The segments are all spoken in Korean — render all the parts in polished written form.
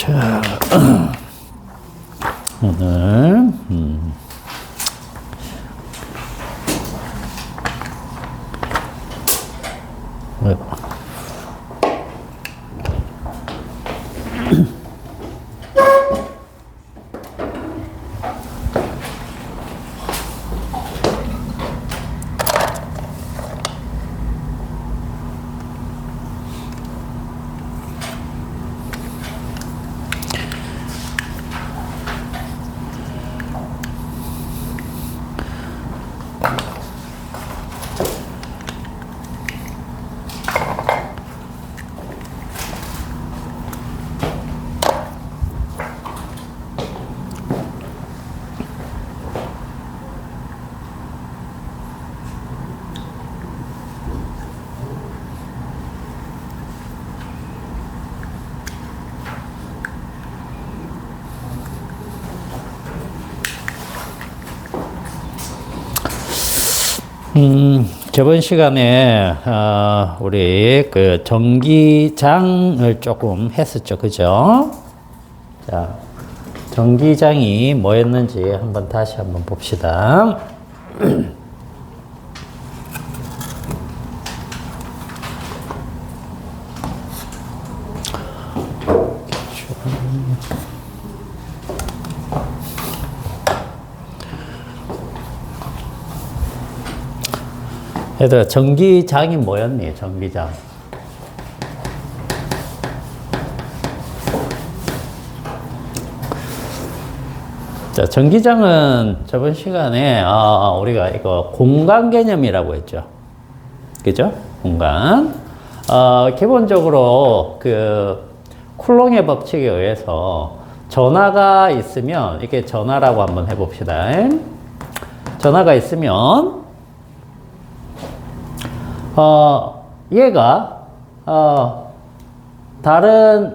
자, 오늘 저번 시간에 우리 그 전기장을 조금 했었죠, 그죠? 자, 전기장이 뭐였는지 다시 한번 봅시다. 얘들아, 전기장이 뭐였니? 전기장. 자, 전기장은 저번 시간에 우리가 이거 공간 개념이라고 했죠. 그죠? 공간. 기본적으로 그 쿨롱의 법칙에 의해서 전하가 있으면, 이게 전하라고 한번 해봅시다. 전하가 있으면 얘가 다른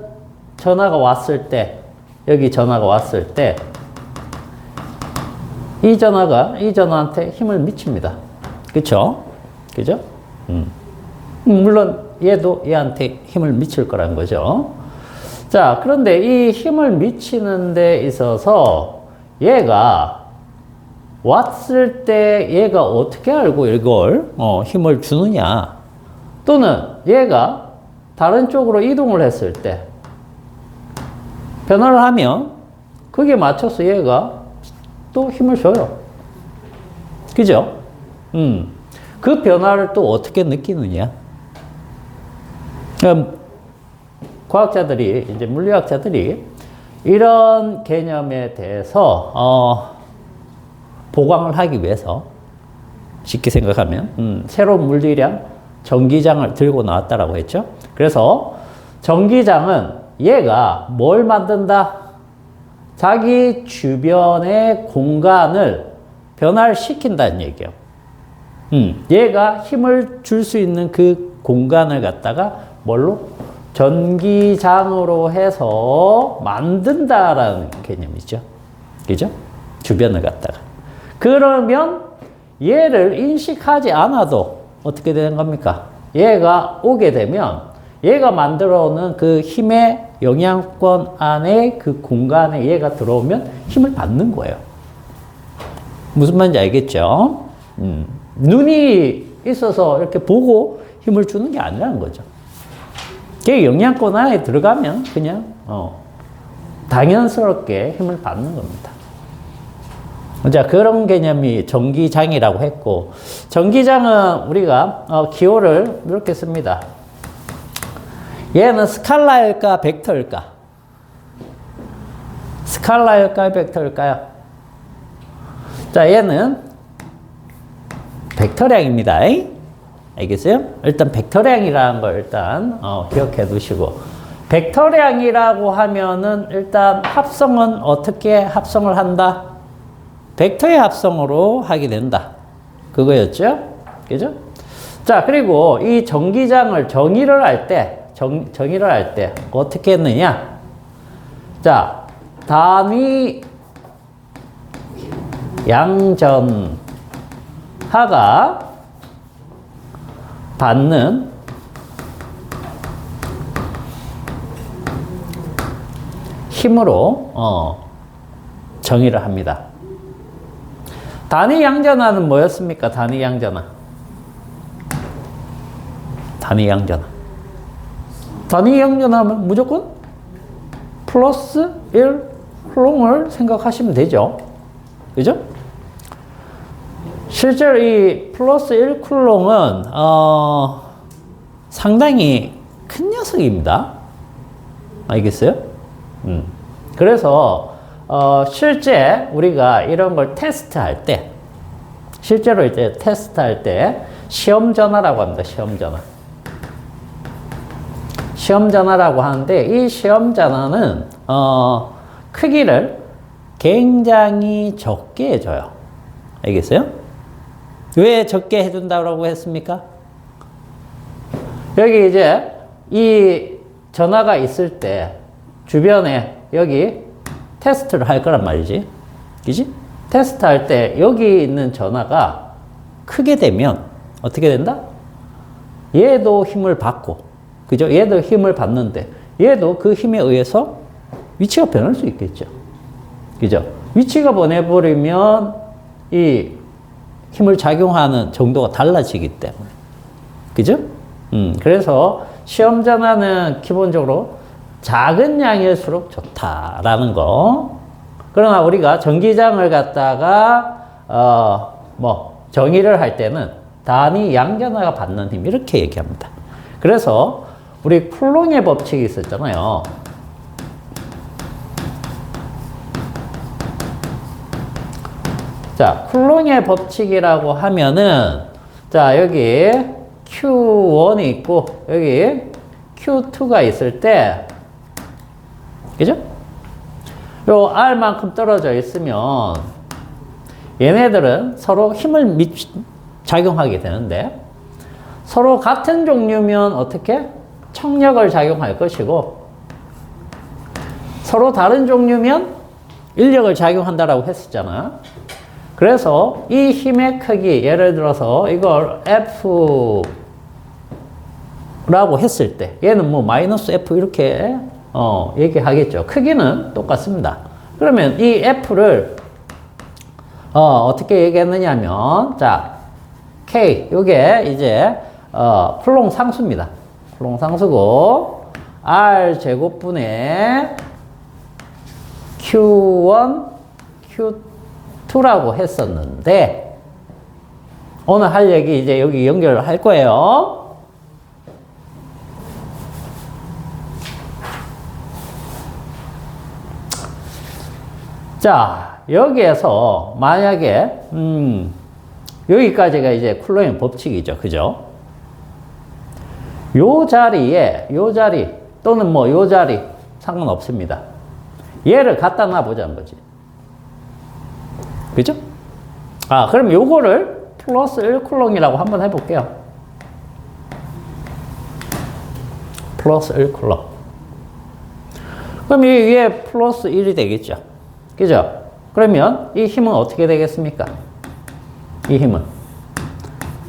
전화가 왔을 때, 여기 전화가 왔을 때 이 전화가 이 전화한테 힘을 미칩니다. 그쵸? 그죠? 물론 얘도 얘한테 힘을 미칠 거란 거죠. 자, 그런데 이 힘을 미치는 데 있어서 얘가 왔을 때 얘가 어떻게 알고 이걸 힘을 주느냐, 또는 얘가 다른 쪽으로 이동을 했을 때 변화를 하면 거기에 맞춰서 얘가 또 힘을 줘요. 그죠? 그 변화를 또 어떻게 느끼느냐. 과학자들이, 이제 물리학자들이 이런 개념에 대해서 보강을 하기 위해서, 쉽게 생각하면 새로운 물리량 전기장을 들고 나왔다라고 했죠. 그래서 전기장은 얘가 뭘 만든다? 자기 주변의 공간을 변화시킨다는 얘기예요. 얘가 힘을 줄 수 있는 그 공간을 갖다가 뭘로? 전기장으로 해서 만든다라는 개념이죠. 그죠? 주변을 갖다가. 그러면 얘를 인식하지 않아도 어떻게 되는 겁니까? 얘가 오게 되면 얘가 만들어 오는 그 힘의 영향권 안에 그 공간에 얘가 들어오면 힘을 받는 거예요. 무슨 말인지 알겠죠? 눈이 있어서 이렇게 보고 힘을 주는 게 아니라는 거죠. 걔 영향권 안에 들어가면 그냥 당연스럽게 힘을 받는 겁니다. 자, 그런 개념이 전기장이라고 했고, 전기장은 우리가 기호를 이렇게 씁니다. 얘는 스칼라일까 벡터일까? 스칼라일까 벡터일까요? 자, 얘는 벡터량입니다. 알겠어요? 일단 벡터량이라는 걸 일단 기억해 두시고, 벡터량이라고 하면은 일단 합성은 어떻게 합성을 한다? 벡터의 합성으로 하게 된다. 그거였죠? 그죠? 자, 그리고 이 전기장을 정의를 할 때, 정의를 할 때 어떻게 했느냐? 자, 단위 양전하가 받는 힘으로 정의를 합니다. 단위 양전하는 뭐였습니까? 단위 양전하. 단위 양전하. 단위 양전하면 무조건 플러스 1 쿨롱을 생각하시면 되죠. 그죠? 실제로 이 플러스 1 쿨롱은 상당히 큰 녀석입니다. 알겠어요? 그래서 실제 우리가 이런 걸 테스트할 때, 실제로 이제 테스트할 때 시험 전화라고 합니다. 시험 전화. 시험 전화라고 하는데 이 시험 전화는 크기를 굉장히 적게 해줘요. 알겠어요? 왜 적게 해준다고 했습니까? 여기 이제 이 전화가 있을 때 주변에 여기 테스트를 할 거란 말이지. 그지? 테스트 할 때 여기 있는 전화가 크게 되면 어떻게 된다? 얘도 힘을 받고, 그죠? 얘도 힘을 받는데 얘도 그 힘에 의해서 위치가 변할 수 있겠죠. 그죠? 위치가 변해버리면 이 힘을 작용하는 정도가 달라지기 때문에. 그죠? 그래서 시험 전화는 기본적으로 작은 양일수록 좋다라는 거. 그러나 우리가 전기장을 갖다가 정의를 할 때는 단위 양전하가 받는 힘 이렇게 얘기합니다. 그래서 우리 쿨롱의 법칙이 있었잖아요. 자, 쿨롱의 법칙이라고 하면은 자, 여기 Q1이 있고 여기 Q2가 있을 때, 그죠? 요 R만큼 떨어져 있으면 얘네들은 서로 힘을 작용하게 되는데 서로 같은 종류면 어떻게? 청력을 작용할 것이고 서로 다른 종류면 인력을 작용한다라고 했었잖아. 그래서 이 힘의 크기, 예를 들어서 이걸 F라고 했을 때 얘는 뭐 마이너스 F 이렇게 얘기하겠죠. 크기는 똑같습니다. 그러면 이 F를 어떻게 얘기했느냐 하면 자, K 요게 이제 쿨롱 상수입니다. 쿨롱 상수고 R 제곱분의 Q1, Q2라고 했었는데 오늘 할 얘기 이제 여기 연결을 할 거예요. 자, 여기에서 만약에 여기까지가 이제 쿨롱의 법칙이죠. 그죠? 요 자리에 요 자리 또는 뭐 요 자리 상관없습니다. 얘를 갖다 놔보자는 거지. 그죠? 아, 그럼 요거를 플러스 1쿨롱이라고 한번 해볼게요. 플러스 1쿨롱. 그럼 이 위에 플러스 1이 되겠죠. 그죠? 그러면 이 힘은 어떻게 되겠습니까? 이 힘은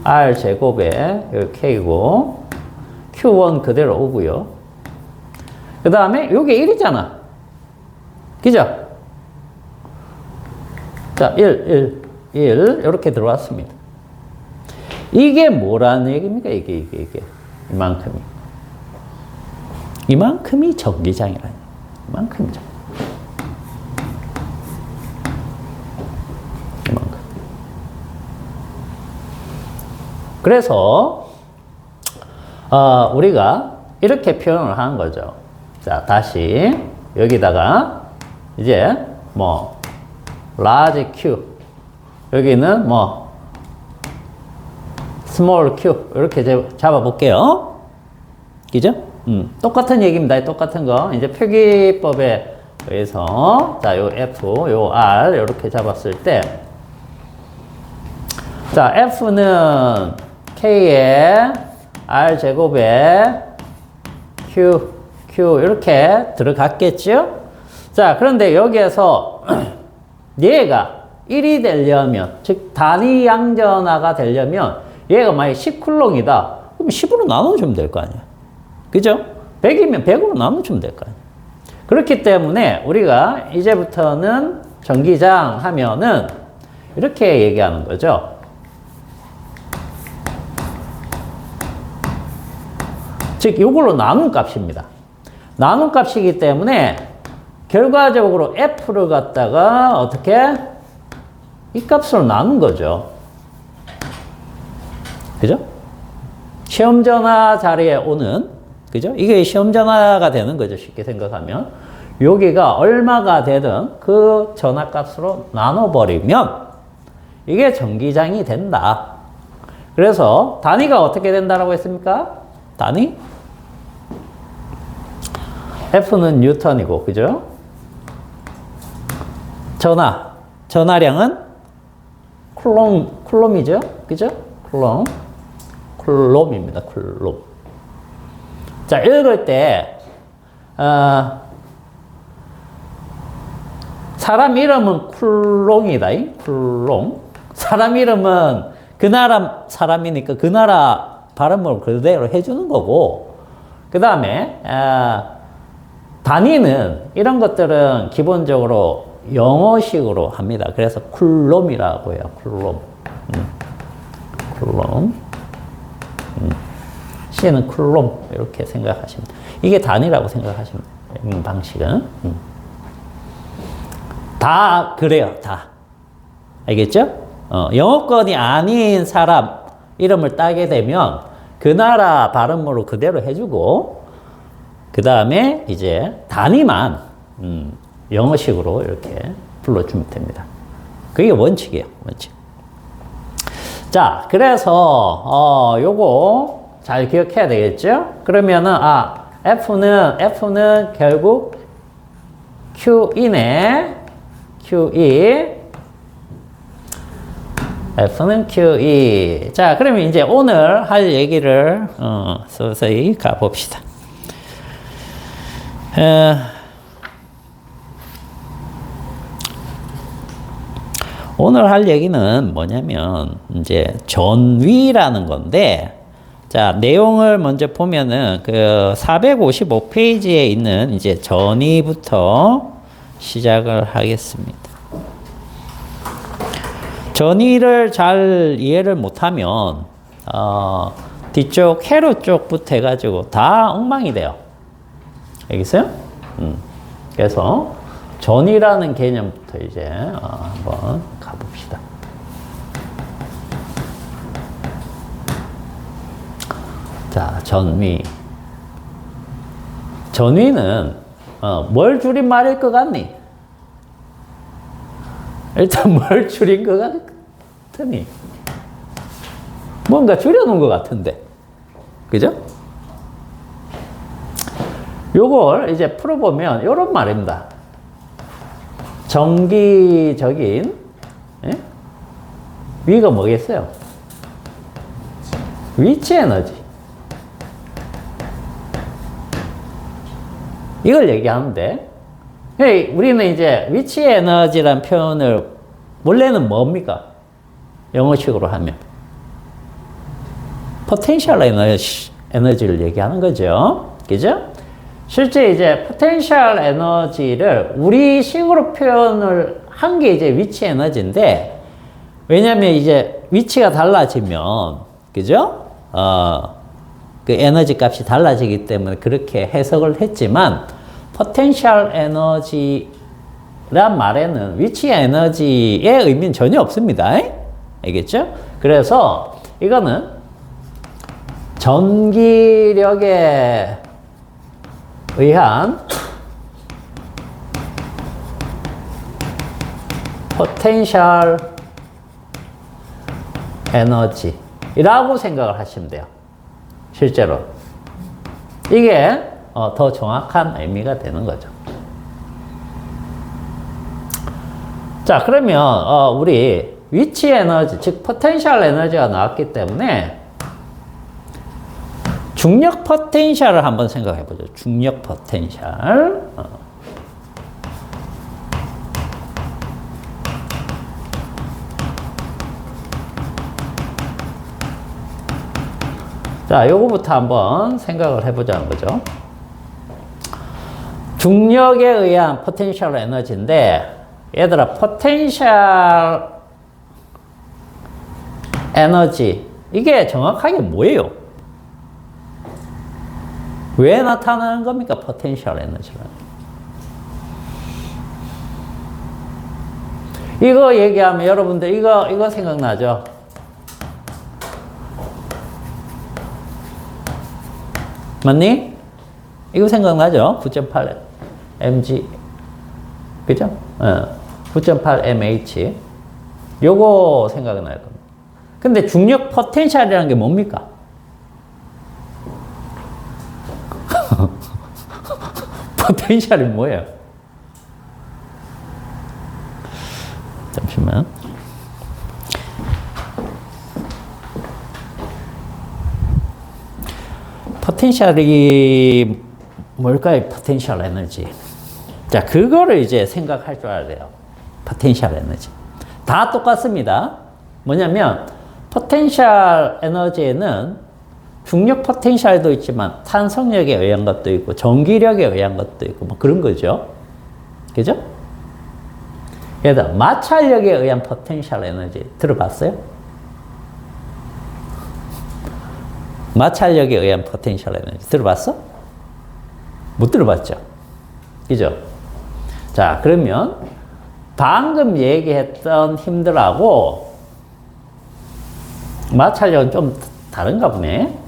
R 제곱에 여기 K고 Q1 그대로 오고요. 그 다음에 요게 1이잖아. 그죠? 자, 1 이렇게 들어왔습니다. 이게 뭐라는 얘기입니까? 이게 이만큼이 전기장이라는 이만큼이죠. 이만큼. 그래서 우리가 이렇게 표현을 하는 거죠. 자, 다시 여기다가 이제 뭐 large Q 여기는 뭐 small Q 이렇게 잡아 볼게요. 그죠? 똑같은 얘기입니다. 똑같은 거. 이제 표기법에 의해서 자, 요 F, 요 R 이렇게 잡았을 때 자, F는 K에 R 제곱에 Q 이렇게 들어갔겠죠? 자, 그런데 여기에서 얘가 1이 되려면, 즉 단위 양전하가 되려면 얘가 만약 10쿨롱이다. 그럼 10으로 나눠주면 될 거 아니야. 그죠? 100이면 100으로 나눠주면 될 거 아니야. 그렇기 때문에 우리가 이제부터는 전기장 하면은 이렇게 얘기하는 거죠. 즉, 이걸로 나눈 값입니다. 나눈 값이기 때문에 결과적으로 F를 갖다가 어떻게? 이 값으로 나눈 거죠. 그죠? 시험 전화 자리에 오는, 그죠? 이게 시험 전화가 되는 거죠. 쉽게 생각하면. 여기가 얼마가 되든 그 전화 값으로 나눠버리면 이게 전기장이 된다. 그래서 단위가 어떻게 된다라고 했습니까? 단위? F는 뉴턴이고, 그죠? 전하량은 쿨롬이죠? 그죠? 쿨롬입니다. 쿨롬. 자, 읽을 때, 사람 이름은 쿨롱이다. 쿨롱. 사람 이름은 그 나라 사람이니까 그 나라 발음을 그대로 해주는 거고, 그 다음에, 단위는 이런 것들은 기본적으로 영어식으로 합니다. 그래서 쿨롬이라고 해요. 쿨롬. 쿨롬. C는 쿨롬. 이렇게 생각하시면 돼요. 이게 단위라고 생각하시면 돼요. 방식은. 다 그래요. 다. 알겠죠? 영어권이 아닌 사람 이름을 따게 되면 그 나라 발음으로 그대로 해주고, 그 다음에 이제 단위만 영어식으로 이렇게 불러주면 됩니다. 그게 원칙이에요. 원칙. 자, 그래서 요거 잘 기억해야 되겠죠? 그러면은 F는 결국 QE네. QE. F는 QE. 자, 그러면 이제 오늘 할 얘기를 서서히 가봅시다. 오늘 할 얘기는 뭐냐면 이제 전위라는 건데, 자, 내용을 먼저 보면은 그 455페이지에 있는 이제 전위부터 시작을 하겠습니다. 전위를 잘 이해를 못하면 뒤쪽 회로 쪽부터 해가지고 다 엉망이 돼요. 알겠어요? 그래서 전위라는 개념부터 이제 한번 가봅시다. 자, 전위. 전위는 뭘 줄임말일 것 같니? 일단 뭘 줄인 것 같으니? 뭔가 줄여놓은 것 같은데. 그죠? 요걸 이제 풀어보면 요런 말입니다. 정기적인, 예? 위가 뭐겠어요? 위치 에너지. 이걸 얘기하는데, 우리는 이제 위치 에너지란 표현을 원래는 뭡니까? 영어식으로 하면. potential 에너지를 얘기하는 거죠. 그죠? 실제 이제 potential 에너지를 우리식으로 표현을 한 게 이제 위치 에너지인데, 왜냐면 이제 위치가 달라지면, 그죠? 그 에너지 값이 달라지기 때문에 그렇게 해석을 했지만, potential 에너지란 말에는 위치 에너지의 의미는 전혀 없습니다. 알겠죠? 그래서 이거는 전기력에 의한 potential 에너지라고 생각을 하시면 돼요. 실제로. 이게 더 정확한 의미가 되는 거죠. 자, 그러면 우리 위치 에너지, 즉 포텐셜 에너지가 나왔기 때문에 중력 포텐셜을 한번 생각해 보죠. 중력 포텐셜. 자, 요거부터 한번 생각을 해보자는 거죠. 중력에 의한 포텐셜 에너지인데, 얘들아, 포텐셜 에너지, 이게 정확하게 뭐예요? 왜 나타나는 겁니까? 포텐셜 에너지는. 이거 얘기하면 여러분들 이거 생각나죠? 맞니? 이거 생각나죠? 9.8 mg. 그죠? 9.8 mh. 요거 생각이 나요. 근데 중력 포텐셜이라는 게 뭡니까? 포텐셜이 뭐예요? 잠시만. 포텐셜이 뭘까요? 포텐셜 에너지. 자, 그거를 이제 생각할 줄 알아야 돼요. 포텐셜 에너지. 다 똑같습니다. 뭐냐면, 포텐셜 에너지에는 중력 포텐셜도 있지만 탄성력에 의한 것도 있고 전기력에 의한 것도 있고 뭐 그런 거죠. 그죠? 예를 들어 마찰력에 의한 포텐셜 에너지 들어봤어요? 마찰력에 의한 포텐셜 에너지 들어봤어? 못 들어봤죠? 그죠? 자, 그러면 방금 얘기했던 힘들하고 마찰력은 좀 다른가 보네.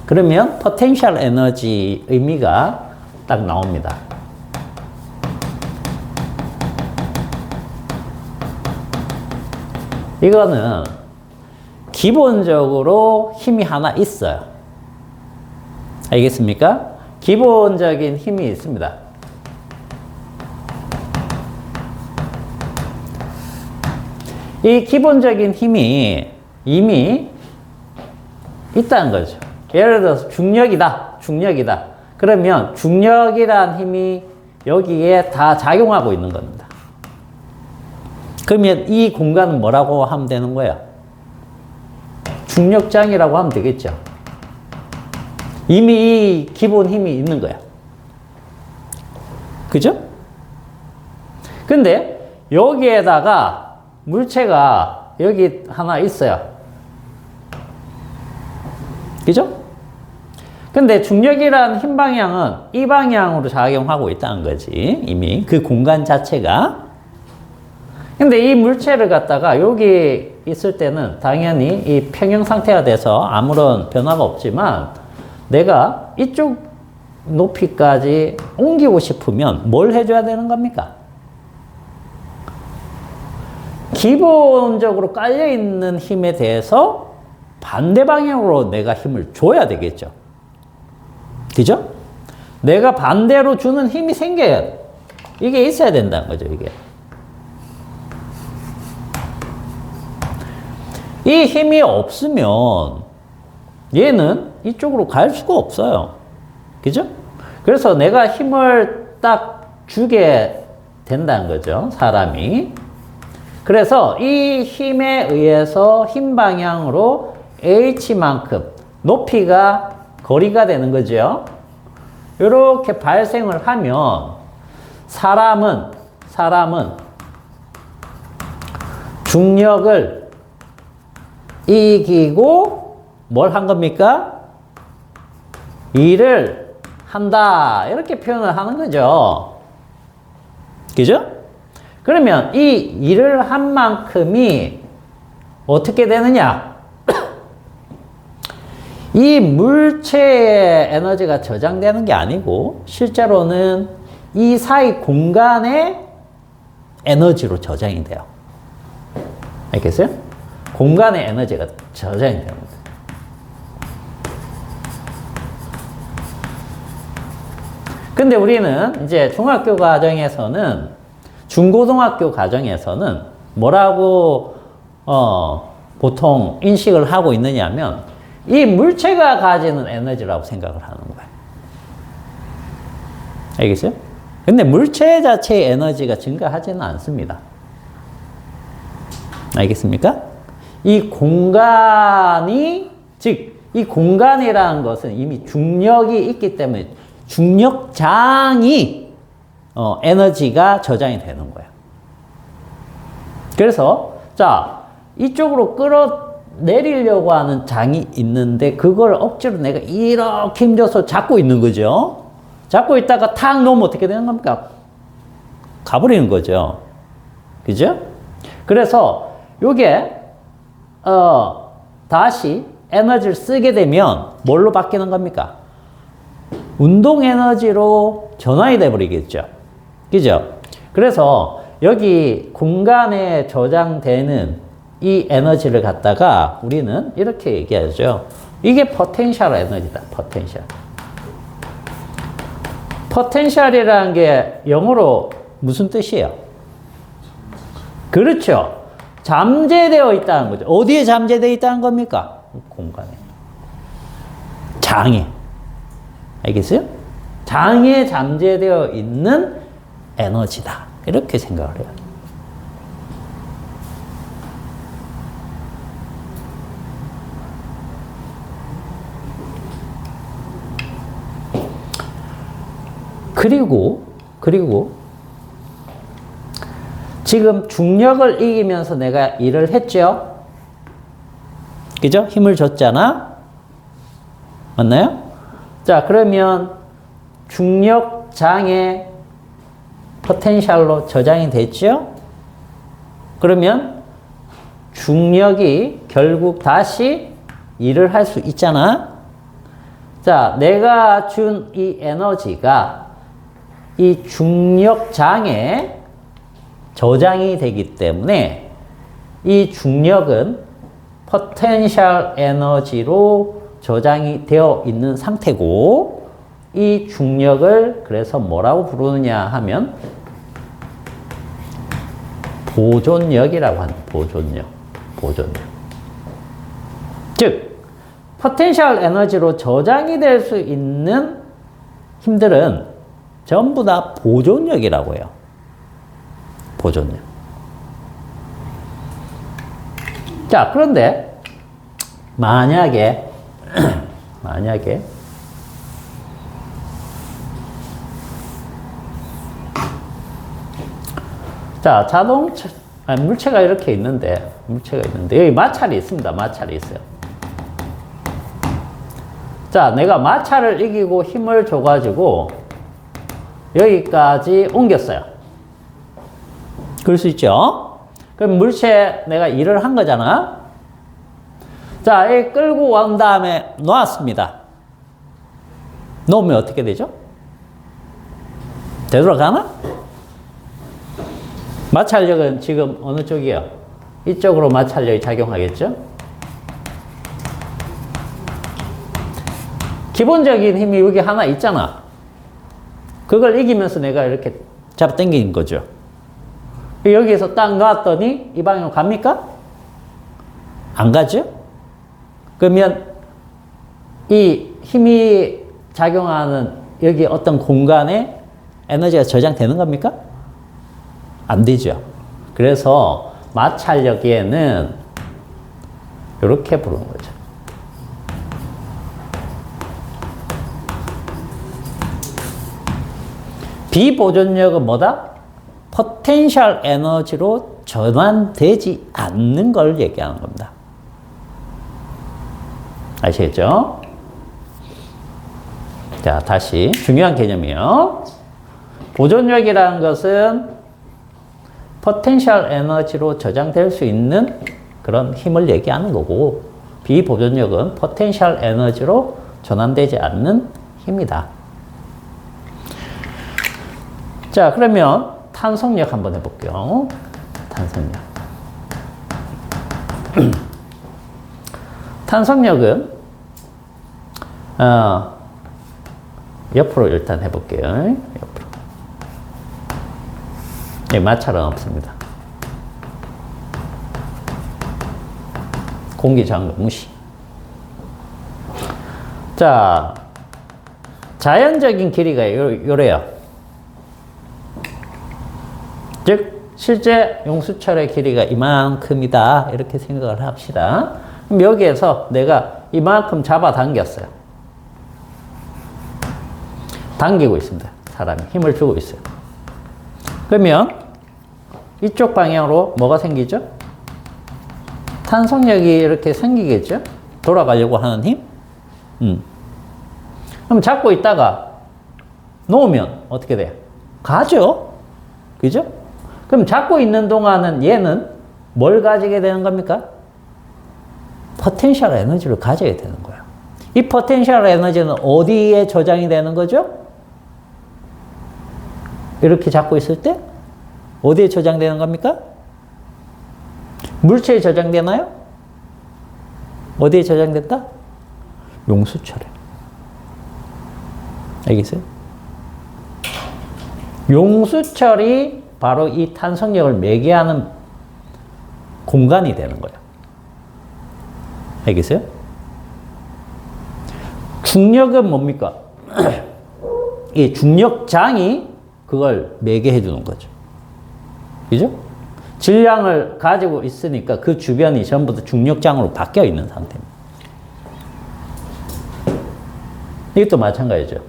그러면 포텐셜 에너지 의미가 딱 나옵니다. 이거는 기본적으로 힘이 하나 있어요. 알겠습니까? 기본적인 힘이 있습니다. 이 기본적인 힘이 이미 있다는 거죠. 예를 들어서 중력이다. 중력이다. 그러면 중력이란 힘이 여기에 다 작용하고 있는 겁니다. 그러면 이 공간은 뭐라고 하면 되는 거예요? 중력장이라고 하면 되겠죠. 이미 이 기본 힘이 있는 거야. 그죠? 근데 여기에다가 물체가 여기 하나 있어요. 그죠? 근데 중력이라는 힘 방향은 이 방향으로 작용하고 있다는 거지. 이미 그 공간 자체가. 근데 이 물체를 갖다가 여기 있을 때는 당연히 이 평형 상태가 돼서 아무런 변화가 없지만 내가 이쪽 높이까지 옮기고 싶으면 뭘 해줘야 되는 겁니까? 기본적으로 깔려있는 힘에 대해서 반대 방향으로 내가 힘을 줘야 되겠죠. 그죠? 내가 반대로 주는 힘이 생겨야 돼. 이게 있어야 된다는 거죠, 이게. 이 힘이 없으면 얘는 이쪽으로 갈 수가 없어요. 그죠? 그래서 내가 힘을 딱 주게 된다는 거죠, 사람이. 그래서 이 힘에 의해서 힘 방향으로 h만큼 높이가 거리가 되는 거죠. 이렇게 발생을 하면 사람은 중력을 이기고 뭘 한 겁니까? 일을 한다. 이렇게 표현을 하는 거죠. 그죠? 그러면 이 일을 한 만큼이 어떻게 되느냐? 이 물체의 에너지가 저장되는 게 아니고 실제로는 이 사이 공간의 에너지로 저장이 돼요. 알겠어요? 공간의 에너지가 저장이 됩니다. 근데 우리는 이제 중학교 과정에서는 중고등학교 과정에서는 뭐라고 보통 인식을 하고 있느냐면 이 물체가 가지는 에너지라고 생각을 하는 거예요. 알겠어요? 근데 물체 자체의 에너지가 증가하지는 않습니다. 알겠습니까? 이 공간이, 즉, 이 공간이라는 것은 이미 중력이 있기 때문에 중력장이 에너지가 저장이 되는 거예요. 그래서 자, 이쪽으로 끌어내리려고 하는 장이 있는데 그걸 억지로 내가 이렇게 힘줘서 잡고 있는 거죠. 잡고 있다가 탁 놓으면 어떻게 되는 겁니까? 가버리는 거죠. 그죠? 그래서 요게 다시 에너지를 쓰게 되면 뭘로 바뀌는 겁니까? 운동 에너지로 전환이 돼 버리겠죠. 그죠? 그래서 여기 공간에 저장되는 이 에너지를 갖다가 우리는 이렇게 얘기하죠. 이게 포텐셜 에너지다. 포텐셜. 포텐셜이라는 게 영어로 무슨 뜻이에요? 그렇죠. 잠재되어 있다는 거죠. 어디에 잠재되어 있다는 겁니까? 공간에. 장에. 알겠어요? 장에 잠재되어 있는 에너지다. 이렇게 생각을 해요. 그리고 지금 중력을 이기면서 내가 일을 했죠? 그죠? 힘을 줬잖아? 맞나요? 자, 그러면 중력장에 포텐셜로 저장이 됐죠? 그러면 중력이 결국 다시 일을 할 수 있잖아? 자, 내가 준 이 에너지가 이 중력장에 저장이 되기 때문에 이 중력은 포텐셜 에너지로 저장이 되어 있는 상태고 이 중력을 그래서 뭐라고 부르느냐 하면 보존력이라고 하는 보존력. 즉 포텐셜 에너지로 저장이 될 수 있는 힘들은 전부 다 보존력이라고 해요. 보존력. 자, 그런데 만약에 자, 자동차 물체가 이렇게 있는데 여기 마찰이 있습니다. 마찰이 있어요. 자, 내가 마찰을 이기고 힘을 줘가지고 여기까지 옮겼어요. 그럴 수 있죠? 그럼 물체에 내가 일을 한 거잖아. 자, 이 끌고 온 다음에 놓았습니다. 놓으면 어떻게 되죠? 되돌아가나? 마찰력은 지금 어느 쪽이요? 이쪽으로 마찰력이 작용하겠죠? 기본적인 힘이 여기 하나 있잖아. 그걸 이기면서 내가 이렇게 잡아당기는 거죠. 여기에서 딱 놨더니 이 방향으로 갑니까? 안 가죠? 그러면 이 힘이 작용하는 여기 어떤 공간에 에너지가 저장되는 겁니까? 안 되죠. 그래서 마찰력에는 이렇게 부르는 거죠. 비보존력은 뭐다? 포텐셜 에너지로 전환되지 않는 걸 얘기하는 겁니다. 아시겠죠? 자, 다시 중요한 개념이요. 보존력이라는 것은 포텐셜 에너지로 저장될 수 있는 그런 힘을 얘기하는 거고, 비보존력은 포텐셜 에너지로 전환되지 않는 힘이다. 자, 그러면 탄성력 한번 해볼게요. 탄성력. 탄성력은 옆으로 일단 해볼게요. 옆으로. 네, 마찰은 없습니다. 공기 장벽 무시. 자, 자연적인 길이가 요래요. 즉 실제 용수철의 길이가 이만큼이다 이렇게 생각을 합시다. 그럼 여기에서 내가 이만큼 잡아당겼어요. 당기고 있습니다. 사람이 힘을 주고 있어요. 그러면 이쪽 방향으로 뭐가 생기죠? 탄성력이 이렇게 생기겠죠? 돌아가려고 하는 힘? 그럼 잡고 있다가 놓으면 어떻게 돼요? 가죠? 그죠? 그럼 잡고 있는 동안은 얘는 뭘 가지게 되는 겁니까? 포텐셜 에너지를 가져야 되는 거예요. 이 포텐셜 에너지는 어디에 저장이 되는 거죠? 이렇게 잡고 있을 때 어디에 저장되는 겁니까? 물체에 저장되나요? 어디에 저장됐다? 용수철에. 알겠어요? 용수철이 바로 이 탄성력을 매개하는 공간이 되는 거예요. 알겠어요? 중력은 뭡니까? 이 중력장이 그걸 매개해 주는 거죠. 그죠? 질량을 가지고 있으니까 그 주변이 전부 다 중력장으로 바뀌어 있는 상태입니다. 이것도 마찬가지죠.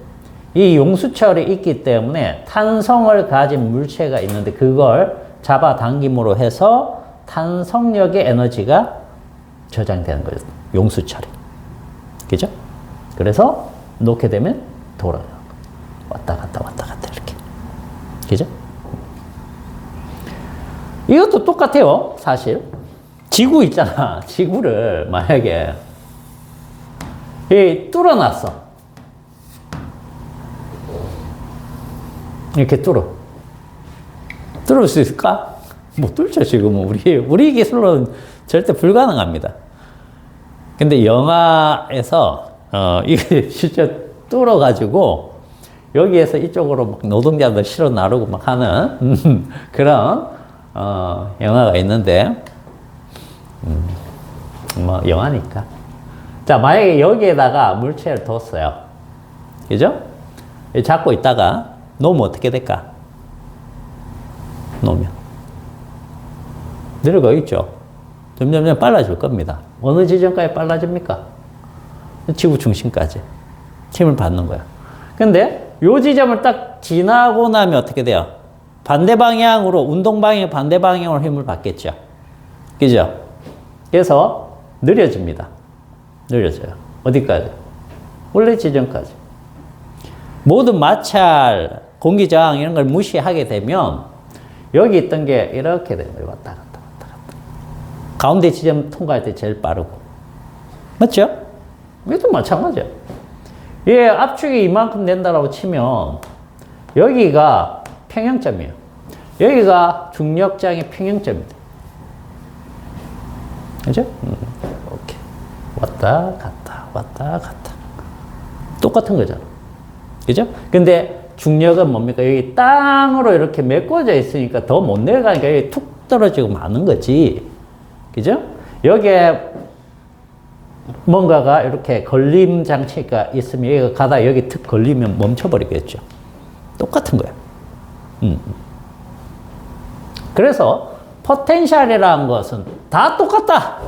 이 용수철이 있기 때문에 탄성을 가진 물체가 있는데 그걸 잡아당김으로 해서 탄성력의 에너지가 저장되는 거죠. 용수철이. 그죠? 그래서 놓게 되면 돌아가는 거예요. 왔다 갔다 왔다 갔다 이렇게. 그죠? 이것도 똑같아요. 사실. 지구 있잖아. 지구를 만약에 뚫어놨어. 이렇게 뚫을 수 있을까? 못 뚫죠, 지금은. 우리 기술로는 절대 불가능합니다. 근데 영화에서, 이게 진짜 뚫어가지고, 여기에서 이쪽으로 막 노동자들 실어 나르고 막 하는, 그런, 영화가 있는데, 뭐, 영화니까. 자, 만약에 여기에다가 물체를 뒀어요. 그죠? 잡고 있다가, 놓으면 어떻게 될까? 놓으면. 내려가 있죠. 점점 빨라질 겁니다. 어느 지점까지 빨라집니까? 지구 중심까지. 힘을 받는 거야. 근데 요 지점을 딱 지나고 나면 어떻게 돼요? 반대 방향으로, 운동 방향 반대 방향으로 힘을 받겠죠. 그죠? 그래서 느려집니다. 느려져요. 어디까지? 원래 지점까지. 모든 마찰, 공기저항 이런 걸 무시하게 되면 여기 있던 게 이렇게 되는 거예요. 왔다 갔다 왔다 갔다. 가운데 지점 통과할 때 제일 빠르고. 맞죠? 이것도 마찬가지야. 얘 압축이 이만큼 된다라고 치면 여기가 평형점이에요. 여기가 중력장의 평형점입니다. 그죠? 오케이. 왔다 갔다 왔다 갔다. 똑같은 거잖아. 그죠? 근데 중력은 뭡니까? 여기 땅으로 이렇게 메꿔져 있으니까 더 못 내려가니까 여기 툭 떨어지고 마는 거지. 그죠? 여기에 뭔가가 이렇게 걸림 장치가 있으면 여기가 가다 여기 툭 걸리면 멈춰버리겠죠. 똑같은 거예요. 그래서 포텐셜이라는 것은 다 똑같다.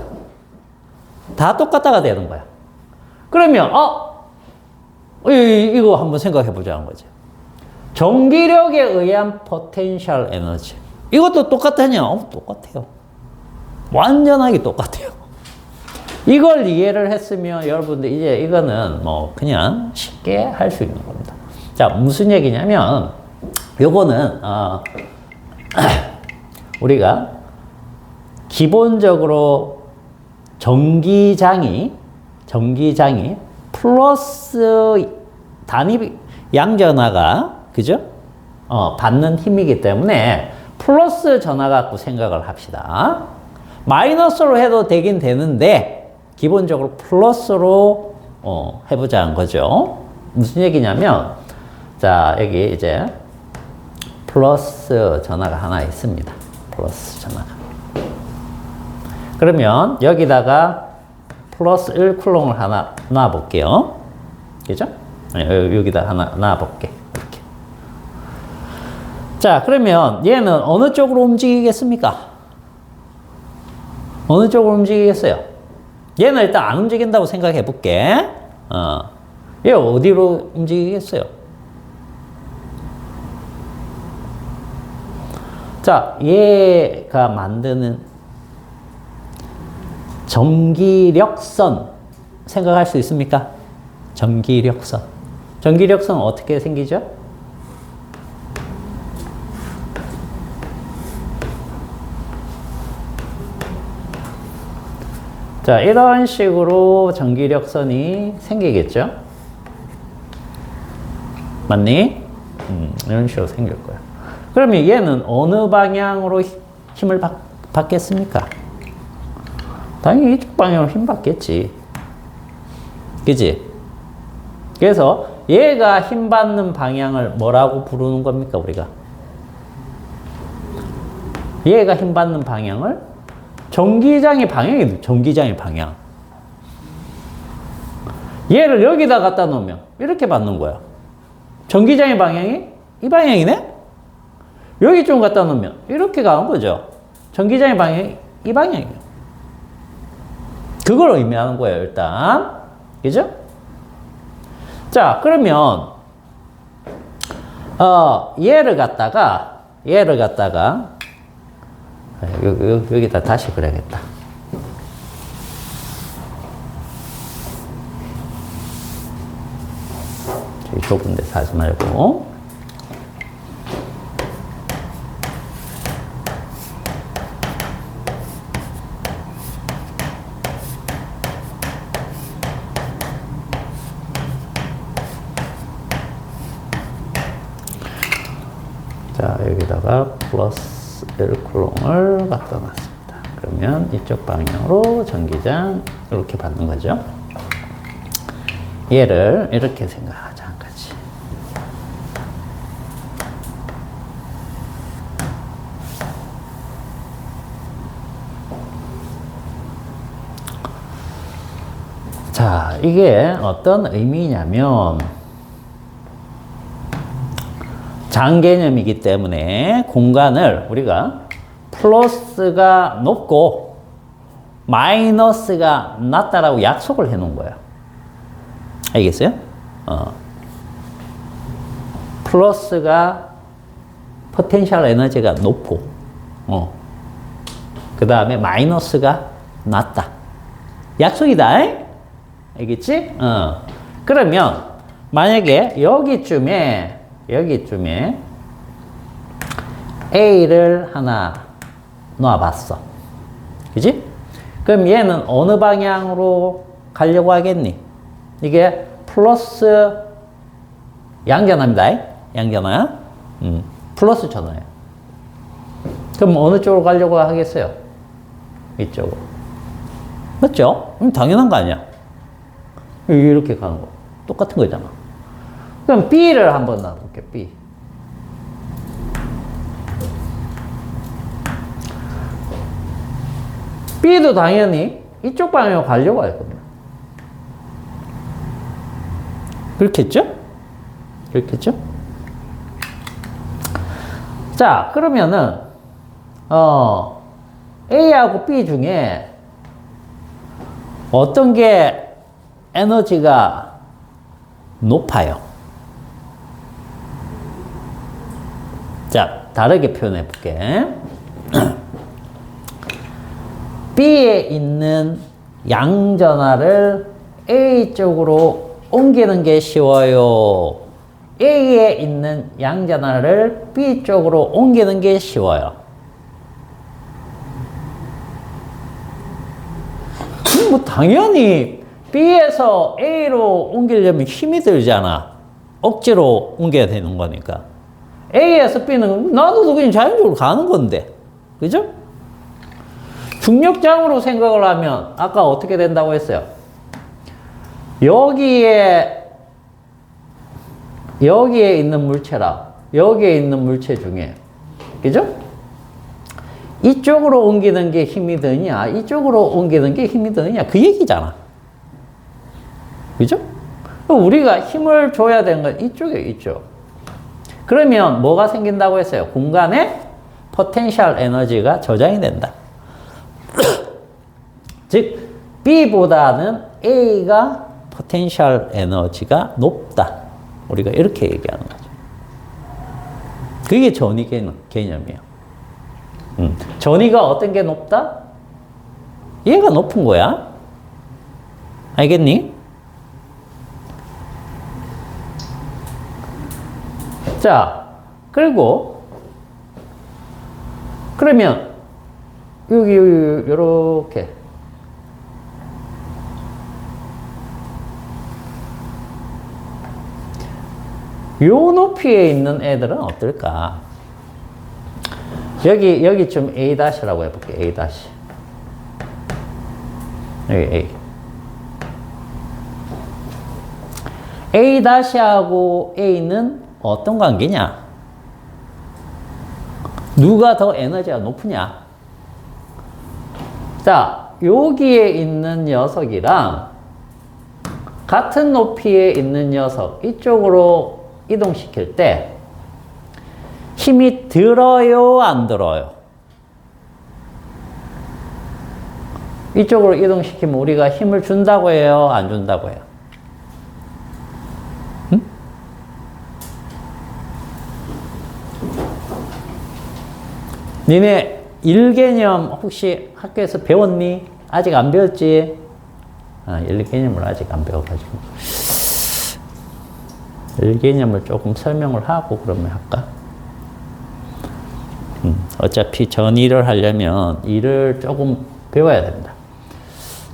다 똑같다가 되는 거야. 그러면 이거 한번 생각해 보자는 거죠. 전기력에 의한 포텐셜 에너지. 이것도 똑같으냐? 똑같아요. 완전하게 똑같아요. 이걸 이해를 했으면 여러분들 이제 이거는 뭐 그냥 쉽게 할 수 있는 겁니다. 자, 무슨 얘기냐면 요거는 우리가 기본적으로 전기장이 플러스 단위 양전하가 그죠? 받는 힘이기 때문에 플러스 전화 갖고 생각을 합시다. 마이너스로 해도 되긴 되는데 기본적으로 플러스로 해보자는 거죠. 무슨 얘기냐면 자, 여기 이제 플러스 전화가 하나 있습니다. 플러스 전화가. 그러면 여기다가 플러스 1쿨롱을 하나 놔볼게요. 그죠? 여기다 하나 놔볼게. 이렇게. 자, 그러면 얘는 어느 쪽으로 움직이겠습니까? 어느 쪽으로 움직이겠어요? 얘는 일단 안 움직인다고 생각해 볼게. 얘 어디로 움직이겠어요? 자, 얘가 만드는 전기력선 생각할 수 있습니까? 전기력선. 전기력선은 어떻게 생기죠? 자, 이런 식으로 전기력선이 생기겠죠? 맞니? 이런 식으로 생길 거야. 그러면 얘는 어느 방향으로 힘을 받겠습니까? 당연히 이쪽 방향으로 힘 받겠지. 그지? 그래서 얘가 힘 받는 방향을 뭐라고 부르는 겁니까, 우리가? 얘가 힘 받는 방향을 전기장의 방향이 전기장의 방향. 얘를 여기다 갖다 놓으면 이렇게 받는 거야. 전기장의 방향이 이 방향이네? 여기 좀 갖다 놓으면 이렇게 가는 거죠. 전기장의 방향이 이 방향이에요. 그걸 의미하는 거예요, 일단. 그죠? 자, 그러면 얘를 갖다가 여기다 다시 그려야겠다. 저기 좁은 데서 하지 말고. 자, 여기다가 플러스 1쿨롱을 갖다 놨습니다. 그러면 이쪽 방향으로 전기장 이렇게 받는 거죠. 얘를 이렇게 생각하자, 한 가지. 자, 이게 어떤 의미냐면 장 개념이기 때문에 공간을 우리가 플러스가 높고 마이너스가 낮다라고 약속을 해 놓은 거예요. 알겠어요? 플러스가 포텐셜 에너지가 높고, 그 다음에 마이너스가 낮다. 약속이다. 알겠지? 그러면 만약에 여기쯤에 A를 하나 놓아봤어. 그지? 그럼 얘는 어느 방향으로 가려고 하겠니? 이게 플러스 양전화입니다. 양전화. 플러스 전화예요. 그럼 어느 쪽으로 가려고 하겠어요? 이쪽으로. 맞죠? 당연한 거 아니야? 이렇게 가는 거. 똑같은 거잖아. 그럼 B를 한번 놔볼게, B. B도 당연히 이쪽 방향으로 가려고 할 겁니다. 그렇겠죠? 그렇겠죠? 자, 그러면은, A하고 B 중에 어떤 게 에너지가 높아요? 자, 다르게 표현해 볼게. B에 있는 양전하를 A 쪽으로 옮기는 게 쉬워요. A에 있는 양전하를 B 쪽으로 옮기는 게 쉬워요. 뭐 당연히 B에서 A로 옮기려면 힘이 들잖아. 억지로 옮겨야 되는 거니까. A에서 B는 놔둬도 그냥 자연적으로 가는 건데. 그죠? 중력장으로 생각을 하면 아까 어떻게 된다고 했어요? 여기에 있는 물체랑 여기에 있는 물체 중에, 그죠? 이쪽으로 옮기는 게 힘이 드냐, 이쪽으로 옮기는 게 힘이 드냐, 그 얘기잖아. 그죠? 우리가 힘을 줘야 되는 건 이쪽에 있죠. 그러면 뭐가 생긴다고 했어요? 공간에 포텐셜 에너지가 저장이 된다. 즉, B보다는 A가 포텐셜 에너지가 높다. 우리가 이렇게 얘기하는 거죠. 그게 전위 개념이에요. 전위가 어떤 게 높다? 얘가 높은 거야. 알겠니? 자, 그리고 그러면 여기 요렇게 요 높이에 있는 애들은 어떨까? 여기 좀 A-라고 해볼게. A-. 여기 A. A-하고 A는 어떤 관계냐? 누가 더 에너지가 높으냐? 자, 여기에 있는 녀석이랑 같은 높이에 있는 녀석, 이쪽으로 이동시킬 때 힘이 들어요, 안 들어요? 이쪽으로 이동시키면 우리가 힘을 준다고 해요, 안 준다고 해요? 응? 니네 일개념 혹시 학교에서 배웠니? 아직 안 배웠지? 일개념을 아직 안 배워가지고 일개념을 조금 설명을 하고 그러면 할까? 어차피 전이를 하려면 일을 조금 배워야 됩니다.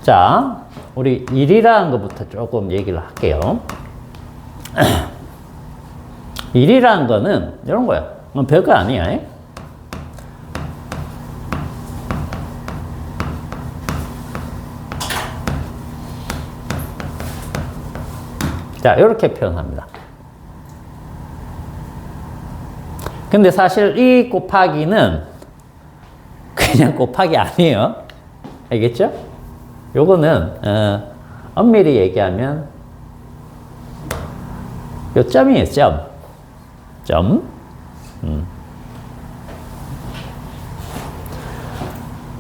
자, 우리 일이라는 것부터 조금 얘기를 할게요. 일이라는 거는 이런 거야. 별거 아니야. 자, 이렇게 표현합니다. 근데 사실 이 곱하기는 그냥 곱하기 아니에요. 알겠죠? 요거는 엄밀히 얘기하면 요 점이에요. 점.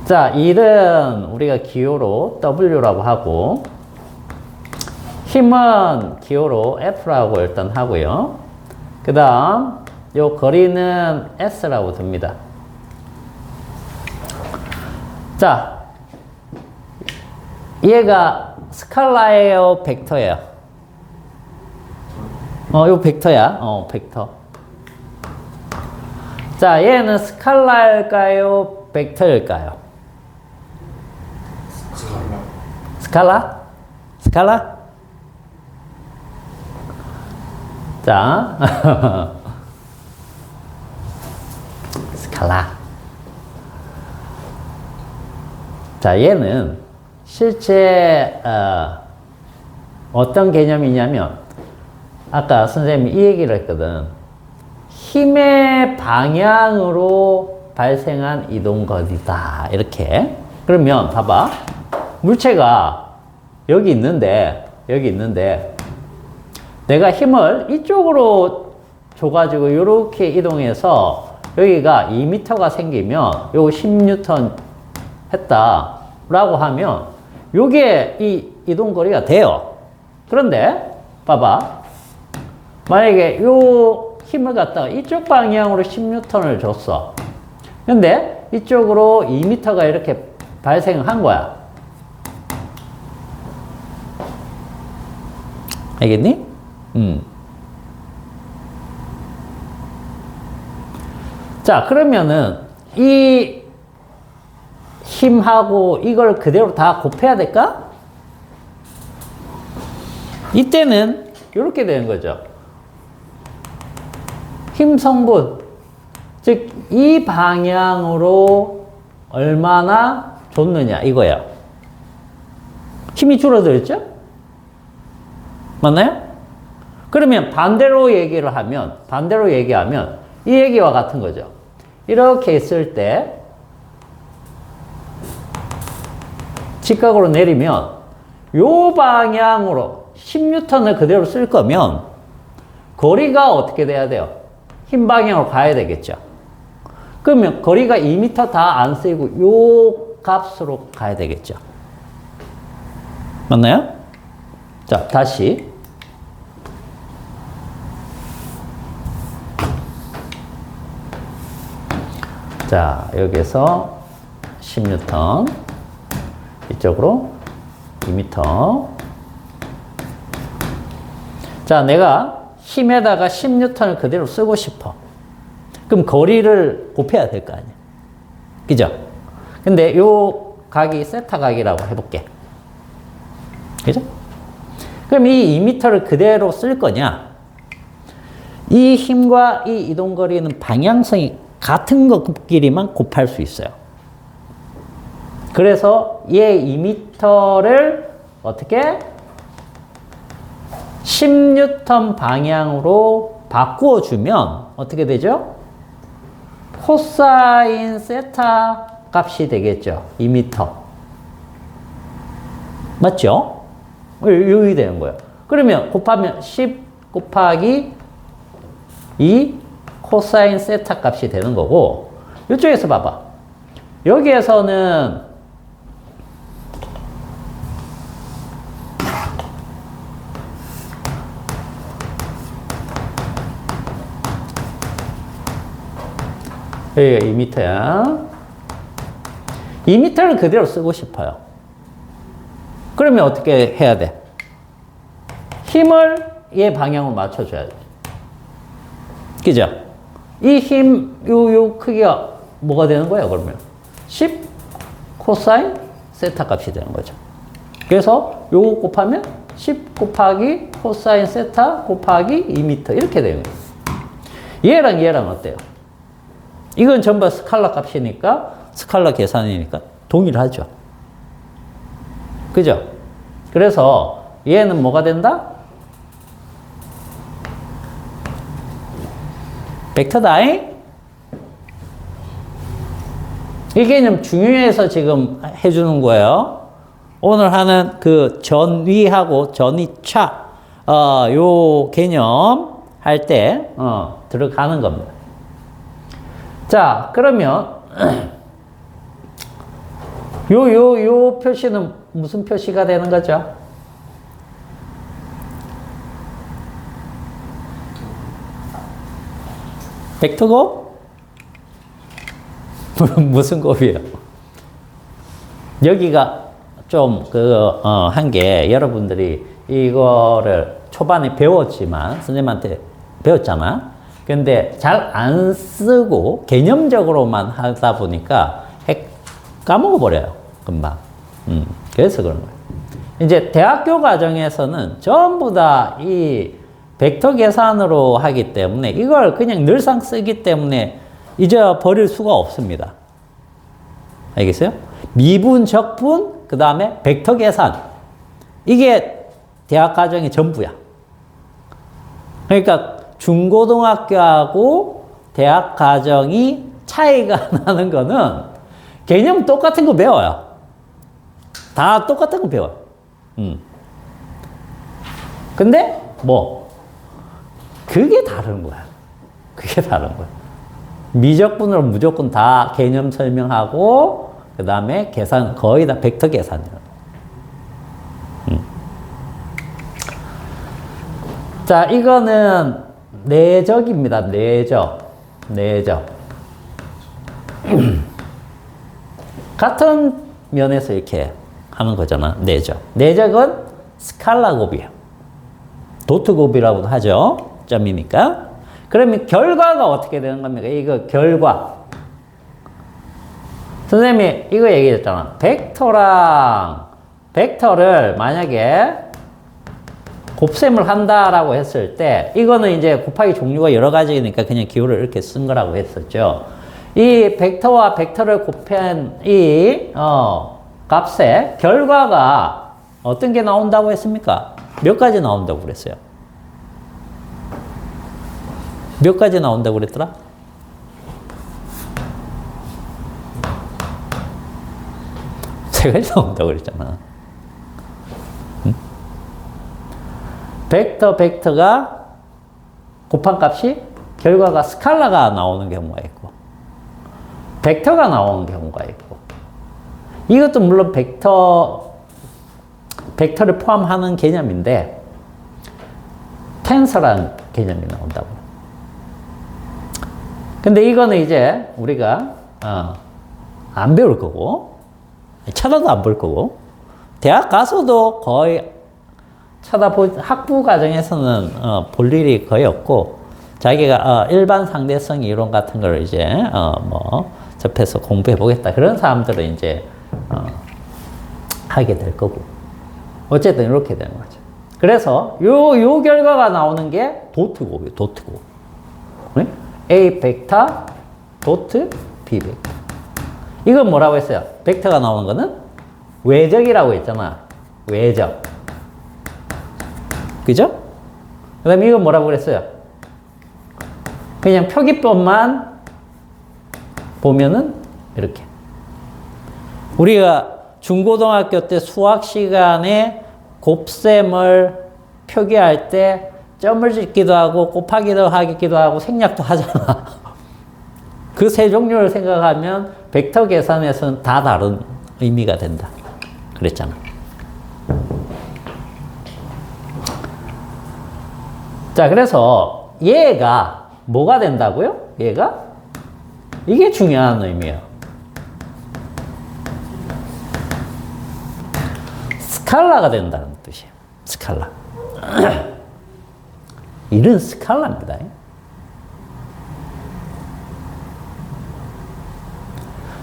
자, 1은 우리가 기호로 W라고 하고 힘은 기호로 F라고 일단 하고요. 그 다음 요 거리는 S라고 둡니다. 자, 얘가 스칼라예요, 벡터예요? 요 벡터야. 벡터. 자, 얘는 스칼라일까요, 벡터일까요? 스칼라? 스칼라? 자, 스칼라. 자, 얘는 실제 어떤 개념이냐면 아까 선생님이 이 얘기를 했거든. 힘의 방향으로 발생한 이동거리다. 이렇게. 그러면 봐봐. 물체가 여기 있는데 내가 힘을 이쪽으로 줘가지고 이렇게 이동해서 여기가 2m가 생기면 요거 10N 했다라고 하면 요게 이 이동거리가 돼요. 그런데 봐봐. 만약에 요 힘을 갖다가 이쪽 방향으로 10N을 줬어. 근데 이쪽으로 2m가 이렇게 발생한 거야. 알겠니? 자, 그러면은 이 힘하고 이걸 그대로 다 곱해야 될까? 이때는 이렇게 되는 거죠. 힘 성분, 즉 이 방향으로 얼마나 줬느냐 이거예요. 힘이 줄어들었죠? 맞나요? 그러면 반대로 얘기하면 이 얘기와 같은 거죠. 이렇게 있을 때 직각으로 내리면 요 방향으로 10N을 그대로 쓸 거면 거리가 어떻게 돼야 돼요? 흰 방향으로 가야 되겠죠. 그러면 거리가 2m 다 안 쓰이고 요 값으로 가야 되겠죠. 맞나요? 자, 다시. 자, 여기서 10N, 이쪽으로 2m. 자, 내가 힘에다가 10N을 그대로 쓰고 싶어. 그럼 거리를 곱해야 될 거 아니야. 그죠? 근데 요 각이 세타 각이라고 해볼게. 그죠? 그럼 이 2m를 그대로 쓸 거냐? 이 힘과 이 이동거리는 방향성이 같은 것끼리만 곱할 수 있어요. 그래서 얘 2m를 어떻게? 10N 방향으로 바꾸어주면 어떻게 되죠? 코사인 세타 값이 되겠죠. 2m. 맞죠? 여기 되는 거예요. 그러면 곱하면 10 곱하기 2 코사인 세타 값이 되는 거고, 이쪽에서 봐봐. 여기에서는 여기가 2m야. 2m를 그대로 쓰고 싶어요. 그러면 어떻게 해야 돼? 힘을 얘 방향으로 맞춰줘야 돼. 그죠? 이 힘, 요 크기가 뭐가 되는 거야, 그러면? 10 코사인 세타 값이 되는 거죠. 그래서 요거 곱하면 10 곱하기 코사인 세타 곱하기 2m 이렇게 되는 거예요. 얘랑 얘랑 어때요? 이건 전부 스칼라 값이니까, 스칼라 계산이니까 동일하죠. 그죠? 그래서 얘는 뭐가 된다? 벡터다잉? 이 개념 중요해서 지금 해주는 거예요. 오늘 하는 그 전위하고 전위차, 요 개념 할 때, 들어가는 겁니다. 자, 그러면, 요 표시는 무슨 표시가 되는 거죠? 벡터곱? 무슨 곱이에요? 여기가 좀 한 게 여러분들이 이거를 초반에 배웠지만, 선생님한테 배웠잖아. 근데 잘 안 쓰고 개념적으로만 하다 보니까 까먹어 버려요. 금방. 그래서 그런 거예요. 이제 대학교 과정에서는 전부 다 이 벡터 계산으로 하기 때문에 이걸 그냥 늘상 쓰기 때문에 잊어버릴 수가 없습니다. 알겠어요? 미분, 적분, 그 다음에 벡터 계산. 이게 대학 과정의 전부야. 그러니까 중고등학교하고 대학 과정이 차이가 나는 거는 개념 똑같은 거 배워요. 다 똑같은 거 배워요. 근데 그게 다른 거야. 그게 다른 거야. 미적분으로 무조건 다 개념 설명하고 그 다음에 계산 거의 다 벡터 계산이에요. 자, 이거는 내적입니다. 내적. 같은 면에서 이렇게 하는 거잖아. 내적. 내적은 스칼라 곱이에요. 도트 곱이라고도 하죠. 점이니까. 그러면 결과가 어떻게 되는 겁니까? 이거 결과. 선생님이 이거 얘기했잖아. 벡터를 만약에 곱셈을 한다라고 했을 때, 이거는 이제 곱하기 종류가 여러 가지니까 그냥 기호를 이렇게 쓴 거라고 했었죠. 이 벡터와 벡터를 곱한 이, 값의 결과가 어떤 게 나온다고 했습니까? 몇 가지 나온다고 그랬어요? 몇 가지 나온다고 그랬더라? 세 가지 나온다고 그랬잖아. 벡터가 곱한 값이 결과가 스칼라가 나오는 경우가 있고, 벡터가 나오는 경우가 있고, 이것도 물론 벡터를 포함하는 개념인데, 텐서라는 개념이 나온다고. 근데 이거는 이제 우리가 안 배울 거고, 쳐다도 안 볼 거고, 대학 가서도 거의 학부 과정에서는 볼 일이 거의 없고, 자기가 일반 상대성 이론 같은 걸 이제 접해서 공부해 보겠다. 그런 사람들은 이제 하게 될 거고. 어쨌든 이렇게 되는 거죠. 그래서 요 결과가 나오는 게 도트고, 도트고. 네? A 벡터, 도트, B 벡터. 이건 뭐라고 했어요? 벡터가 나오는 거는 외적이라고 했잖아. 외적. 그죠? 그 다음에 이건 뭐라고 그랬어요? 그냥 표기법만 보면은 이렇게. 우리가 중고등학교 때 수학 시간에 곱셈을 표기할 때 점을 짓기도 하고 곱하기도 하기도 하고 생략도 하잖아. 그 세 종류를 생각하면 벡터 계산에서는 다 다른 의미가 된다. 그랬잖아. 자, 그래서 얘가 뭐가 된다고요? 얘가? 이게 중요한 의미예요. 스칼라가 된다는 뜻이에요. 스칼라. 이런 스칼라입니다.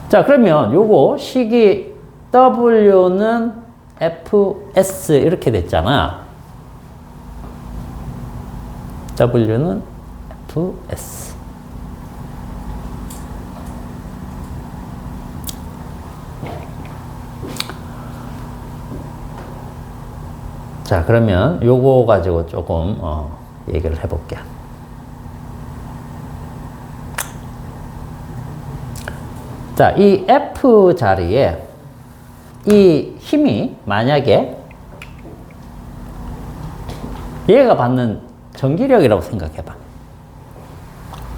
자, 그러면 요거 식이 W는 Fs 이렇게 됐잖아. W는 Fs. 자, 그러면 요거 가지고 조금 얘기를 해볼게요. 자, 이 F 자리에 이 힘이 만약에 얘가 받는 전기력이라고 생각해봐.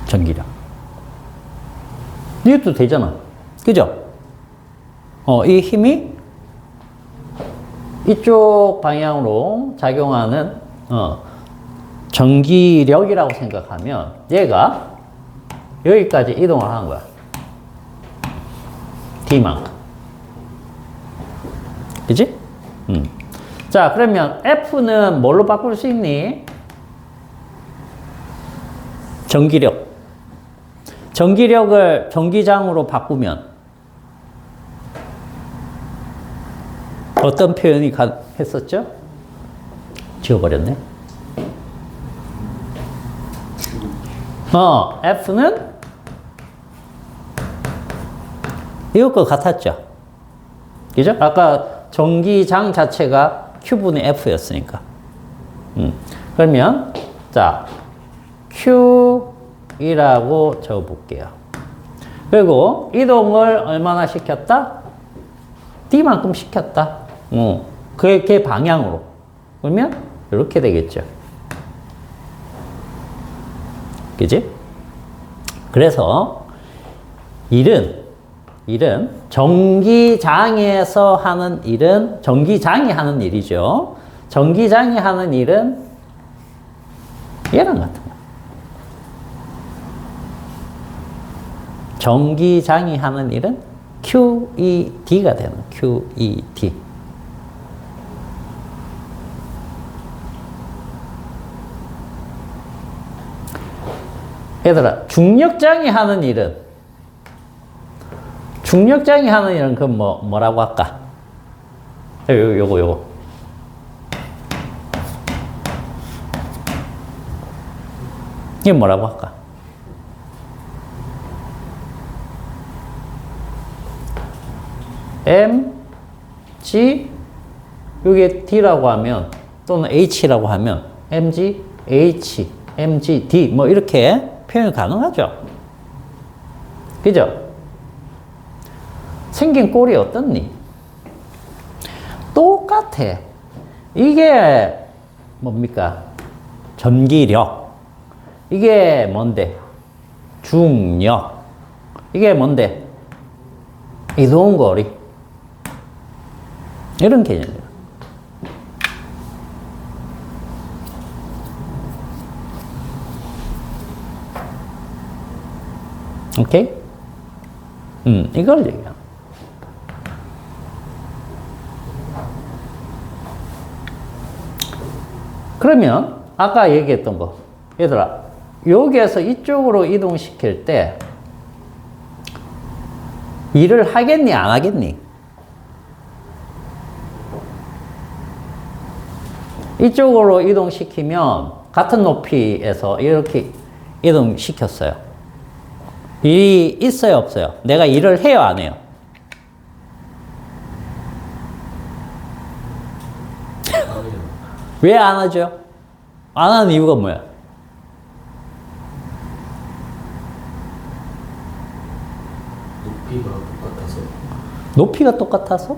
전기력. 이것도 되잖아. 그죠? 이 힘이 이쪽 방향으로 작용하는 전기력이라고 생각하면 얘가 여기까지 이동을 하는 거야. D만큼. 그치? 자, 그러면 F는 뭘로 바꿀 수 있니? 전기력. 전기력을 전기장으로 바꾸면 어떤 표현이 했었죠? 지워버렸네. F는 이것과 같았죠. 그죠? 아까 전기장 자체가 Q분의 F였으니까. 그러면, 자, Q이라고 적어볼게요. 그리고 이동을 얼마나 시켰다? D만큼 시켰다. 걔 방향으로. 그러면 이렇게 되겠죠. 그지? 그래서 일은 전기장에서 하는 일은 전기장이 하는 일이죠. 전기장이 하는 일은 얘랑 같은 거야. 전기장이 하는 일은 QED가 되는 QED. 얘들아, 중력장이 하는 일은 그 뭐라고 할까? 요거. 이게 뭐라고 할까? M, G, 요게 D라고 하면, 또는 H라고 하면, MG, H, MG, D, 뭐 이렇게 표현 가능하죠? 그죠? 생긴 꼴이 어떻니? 똑같아. 이게 뭡니까? 전기력. 이게 뭔데? 중력. 이게 뭔데? 이동거리. 이런 개념이에요. 오케이? 이걸 얘기합니다. 그러면 아까 얘기했던 거, 얘들아, 여기에서 이쪽으로 이동시킬 때 일을 하겠니 안 하겠니? 이쪽으로 이동시키면 같은 높이에서 이렇게 이동시켰어요. 일이 있어요 없어요? 내가 일을 해요 안 해요? 왜 안 하죠? 안 하는 이유가 뭐야? 높이가 똑같아서. 높이가 똑같아서?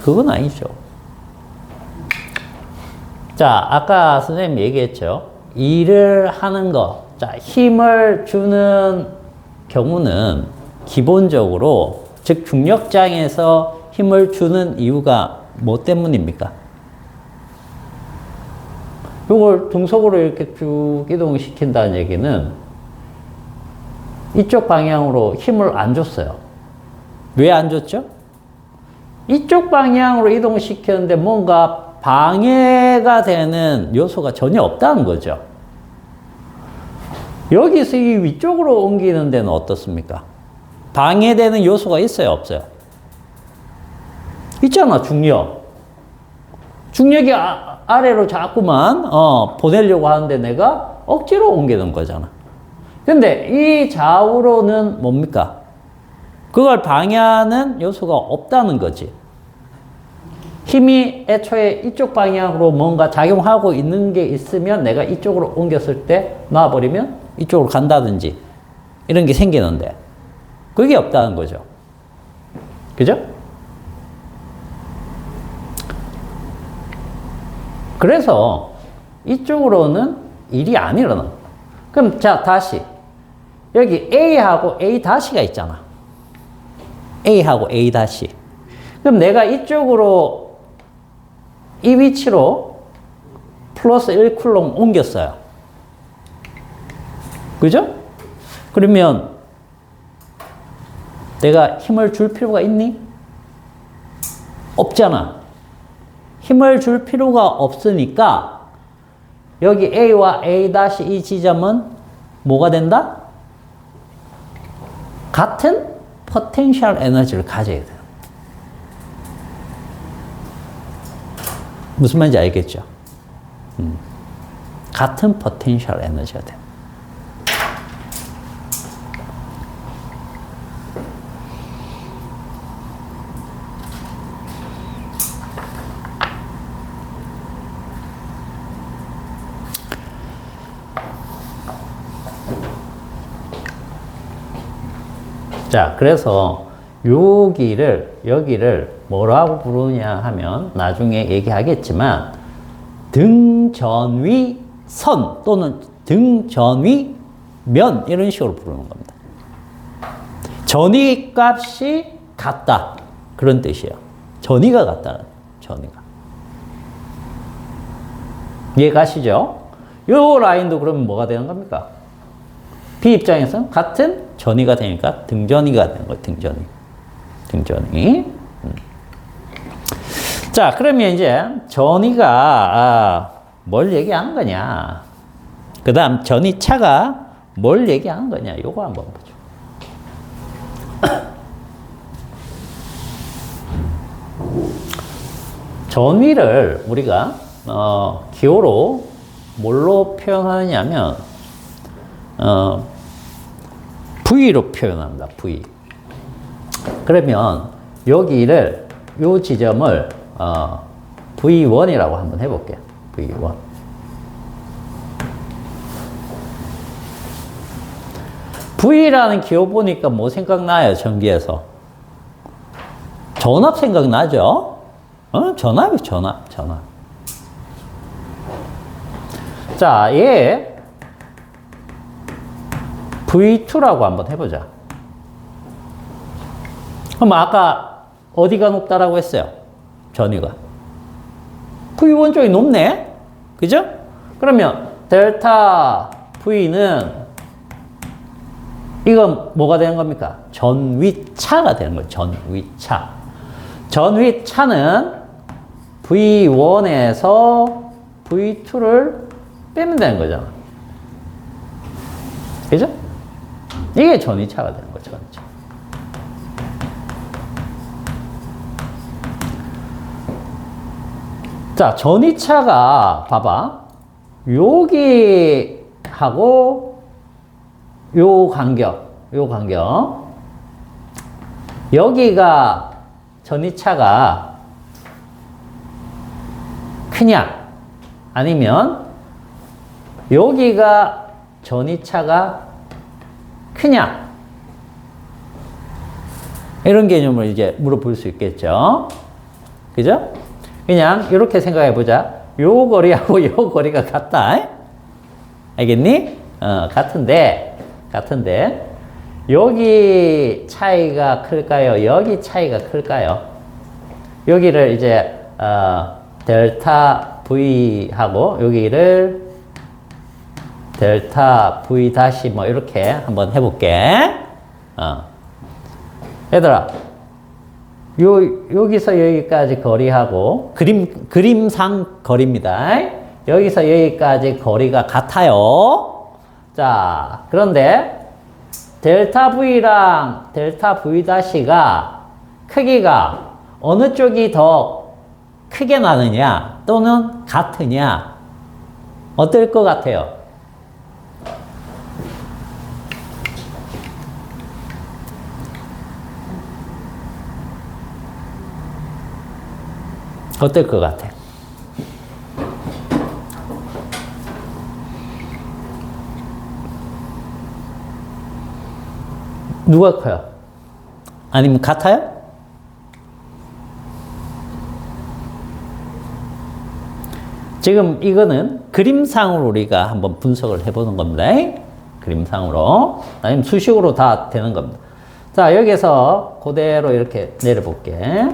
그건 아니죠. 자, 아까 선생님 얘기했죠. 일을 하는 거. 자, 힘을 주는 경우는 기본적으로, 즉, 중력장에서 힘을 주는 이유가 뭐 때문입니까? 이걸 등속으로 이렇게 쭉 이동시킨다는 얘기는 이쪽 방향으로 힘을 안 줬어요. 왜 안 줬죠? 이쪽 방향으로 이동시켰는데 뭔가 방해가 되는 요소가 전혀 없다는 거죠. 여기서 이 위쪽으로 옮기는 데는 어떻습니까? 방해되는 요소가 있어요, 없어요? 있잖아, 중력. 중력이 아래로 자꾸만 보내려고 하는데 내가 억지로 옮기는 거잖아. 근데 이 좌우로는 뭡니까? 그걸 방해하는 요소가 없다는 거지. 힘이 애초에 이쪽 방향으로 뭔가 작용하고 있는 게 있으면 내가 이쪽으로 옮겼을 때 놔버리면 이쪽으로 간다든지 이런 게 생기는데 그게 없다는 거죠. 그죠? 그래서 이쪽으로는 일이 안 일어나. 그럼 자, 다시 여기 A하고 A-가 있잖아. A하고 A-. 그럼 내가 이쪽으로 이 위치로 플러스 1쿨롱 옮겼어요. 그죠? 그러면 내가 힘을 줄 필요가 있니? 없잖아. 힘을 줄 필요가 없으니까 여기 A와 A- 이 지점은 뭐가 된다? 같은 포텐셜 에너지를 가져야 돼요. 무슨 말인지 알겠죠? 같은 포텐셜 에너지가 돼요. 자, 그래서 여기를 뭐라고 부르냐 하면 나중에 얘기하겠지만 등전위 선 또는 등전위 면 이런 식으로 부르는 겁니다. 전위 값이 같다. 그런 뜻이에요. 전위가 같다는 전위가. 이해 가시죠? 요 라인도 그러면 뭐가 되는 겁니까? B 입장에서는 같은 전위가 되니까 등전위가 되는 거예요. 등전위. 자, 그러면 이제 전위가 뭘 얘기하는 거냐? 그 다음 전위차가 뭘 얘기하는 거냐? 요거 한번 보죠. 전위를 우리가 기호로 뭘로 표현하느냐면 V로 표현합니다. V. 그러면 여기를 요 지점을 V1이라고 한번 해볼게요. V1. V라는 기호 보니까 뭐 생각나요? 전기에서 전압 생각나죠? 전압이 전압. 자, 얘 V2라고 한번 해보자. 그럼 아까 어디가 높다라고 했어요? 전위가. V1 쪽이 높네? 그죠? 그러면 델타 V는 이건 뭐가 되는 겁니까? 전위차가 되는 거예요. 전위차. 전위차는 V1에서 V2를 빼면 되는 거잖아. 그죠? 이게 전위차가 되는 거죠. 전위차. 자, 전위차가 봐봐. 여기하고 요 간격. 여기가 전위차가 크냐? 아니면 여기가 전위차가 크냐? 이런 개념을 이제 물어볼 수 있겠죠. 그죠? 그냥 이렇게 생각해 보자. 요 거리하고 요 거리가 같다. 알겠니? 같은데 여기 차이가 클까요? 여기 차이가 클까요? 여기를 이제 델타 V하고 여기를 델타 V 다시 뭐 이렇게 한번 해볼게. 얘들아, 여기서 여기까지 거리하고 그림상 거리입니다. 여기서 여기까지 거리가 같아요. 자, 그런데 델타 V랑 델타 V 다시가 크기가 어느 쪽이 더 크게 나느냐 또는 같으냐 어떨 것 같아요? 어떨 것 같아? 누가 커요? 아니면 같아요? 지금 이거는 그림상으로 우리가 한번 분석을 해보는 겁니다. 그림상으로. 아니면 수식으로 다 되는 겁니다. 자, 여기서 그대로 이렇게 내려볼게.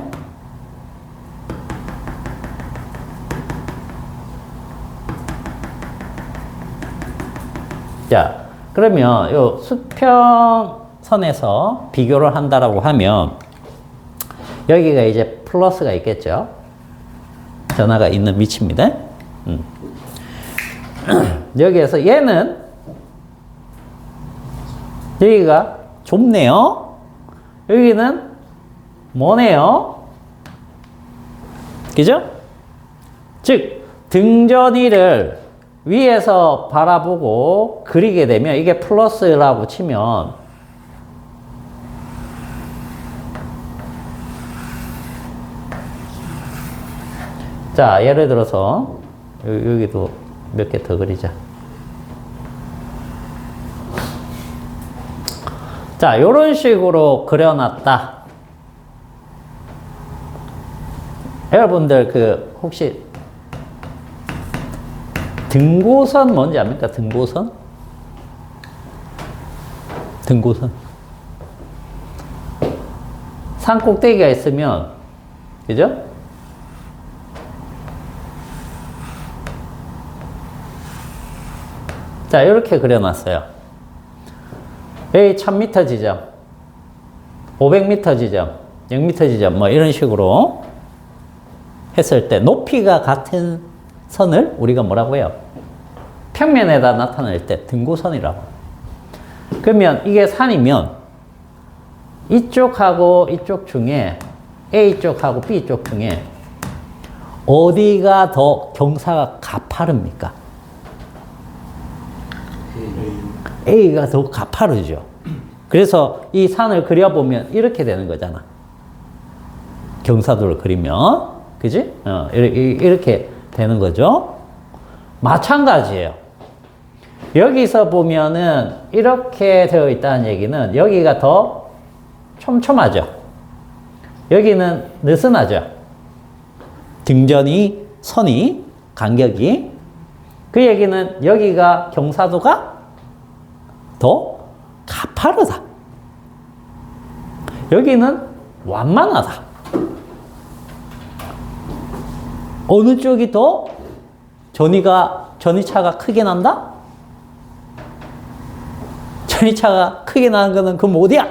자, 그러면 요 수평선에서 비교를 한다라고 하면 여기가 이제 플러스가 있겠죠. 변화가 있는 위치입니다. 여기에서 얘는 여기가 좁네요. 여기는 뭐네요? 그죠? 즉 등전이를 위에서 바라보고 그리게 되면 이게 플러스라고 치면 자, 예를 들어서 여기도 몇 개 더 그리자. 자, 요런 식으로 그려놨다. 여러분들 그 혹시 등고선 뭔지 압니까? 등고선? 산 꼭대기가 있으면, 그죠? 자, 이렇게 그려놨어요. 여기 1000m 지점, 500m 지점, 0m 지점, 뭐 이런 식으로 했을 때 높이가 같은 선을 우리가 뭐라고 해요? 평면에다 나타낼 때 등고선이라고. 그러면 이게 산이면 이쪽하고 이쪽 중에 A쪽하고 B쪽 중에 어디가 더 경사가 가파릅니까? A가 더 가파르죠. 그래서 이 산을 그려보면 이렇게 되는 거잖아. 경사도를 그리면. 그지? 이렇게 되는 거죠. 마찬가지예요. 여기서 보면은 이렇게 되어 있다는 얘기는 여기가 더 촘촘하죠. 여기는 느슨하죠. 등전이, 선이, 간격이. 그 얘기는 여기가 경사도가 더 가파르다. 여기는 완만하다. 어느 쪽이 더 전이가 전위차가 크게 난다? 전위차가 크게 나는 거는 그럼 어디야?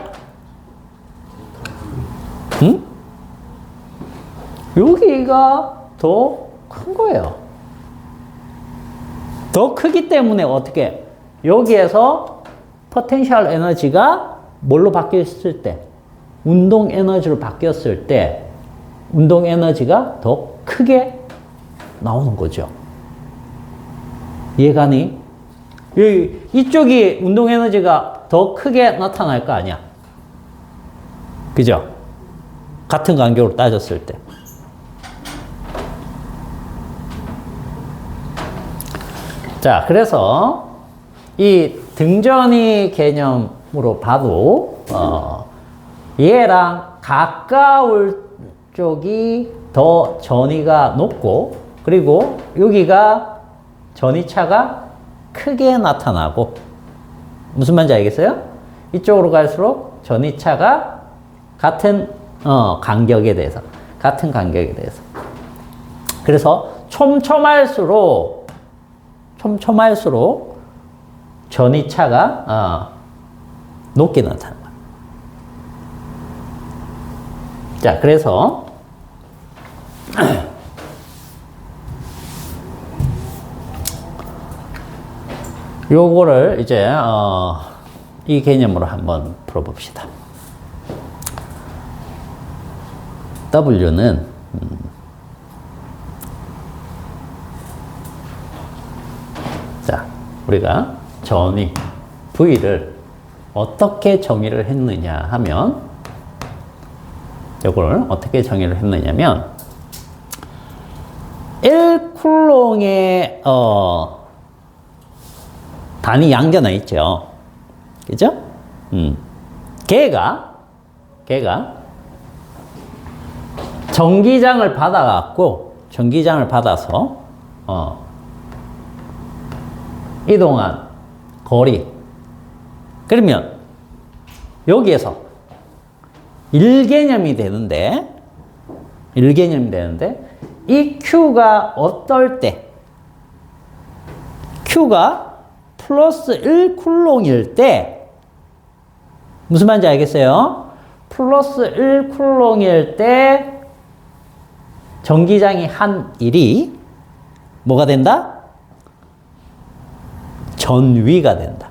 응? 여기가 더 큰 거예요. 더 크기 때문에 어떻게? 여기에서 포텐셜 에너지가 뭘로 바뀌었을 때? 운동 에너지로 바뀌었을 때 운동 에너지가 더 크게 나오는 거죠. 이해가니? 이쪽이 운동 에너지가 더 크게 나타날 거 아니야. 그죠? 같은 간격으로 따졌을 때. 자, 그래서 이 등전위 개념으로 봐도 얘랑 가까울 쪽이 더 전위가 높고 그리고 여기가 전위차가 크게 나타나고 무슨 말인지 알겠어요? 이쪽으로 갈수록 전위차가 같은 간격에 대해서 그래서 촘촘할수록 전위차가 높게 나타나는 거예요. 자, 그래서 요거를 이제 이 개념으로 한번 풀어봅시다. W는 자, 우리가 전위 V를 어떻게 정의를 했느냐 하면 이걸 어떻게 정의를 했느냐면 1쿨롱의 단위 양변화 있죠. 그죠? 걔가 전기장을 받아서 이동한 거리. 그러면 여기에서 일개념이 되는데 이 Q가 어떨 때 Q가 플러스 1쿨롱일 때 무슨 말인지 알겠어요? 플러스 1쿨롱일 때 전기장이 한 일이 뭐가 된다? 전위가 된다.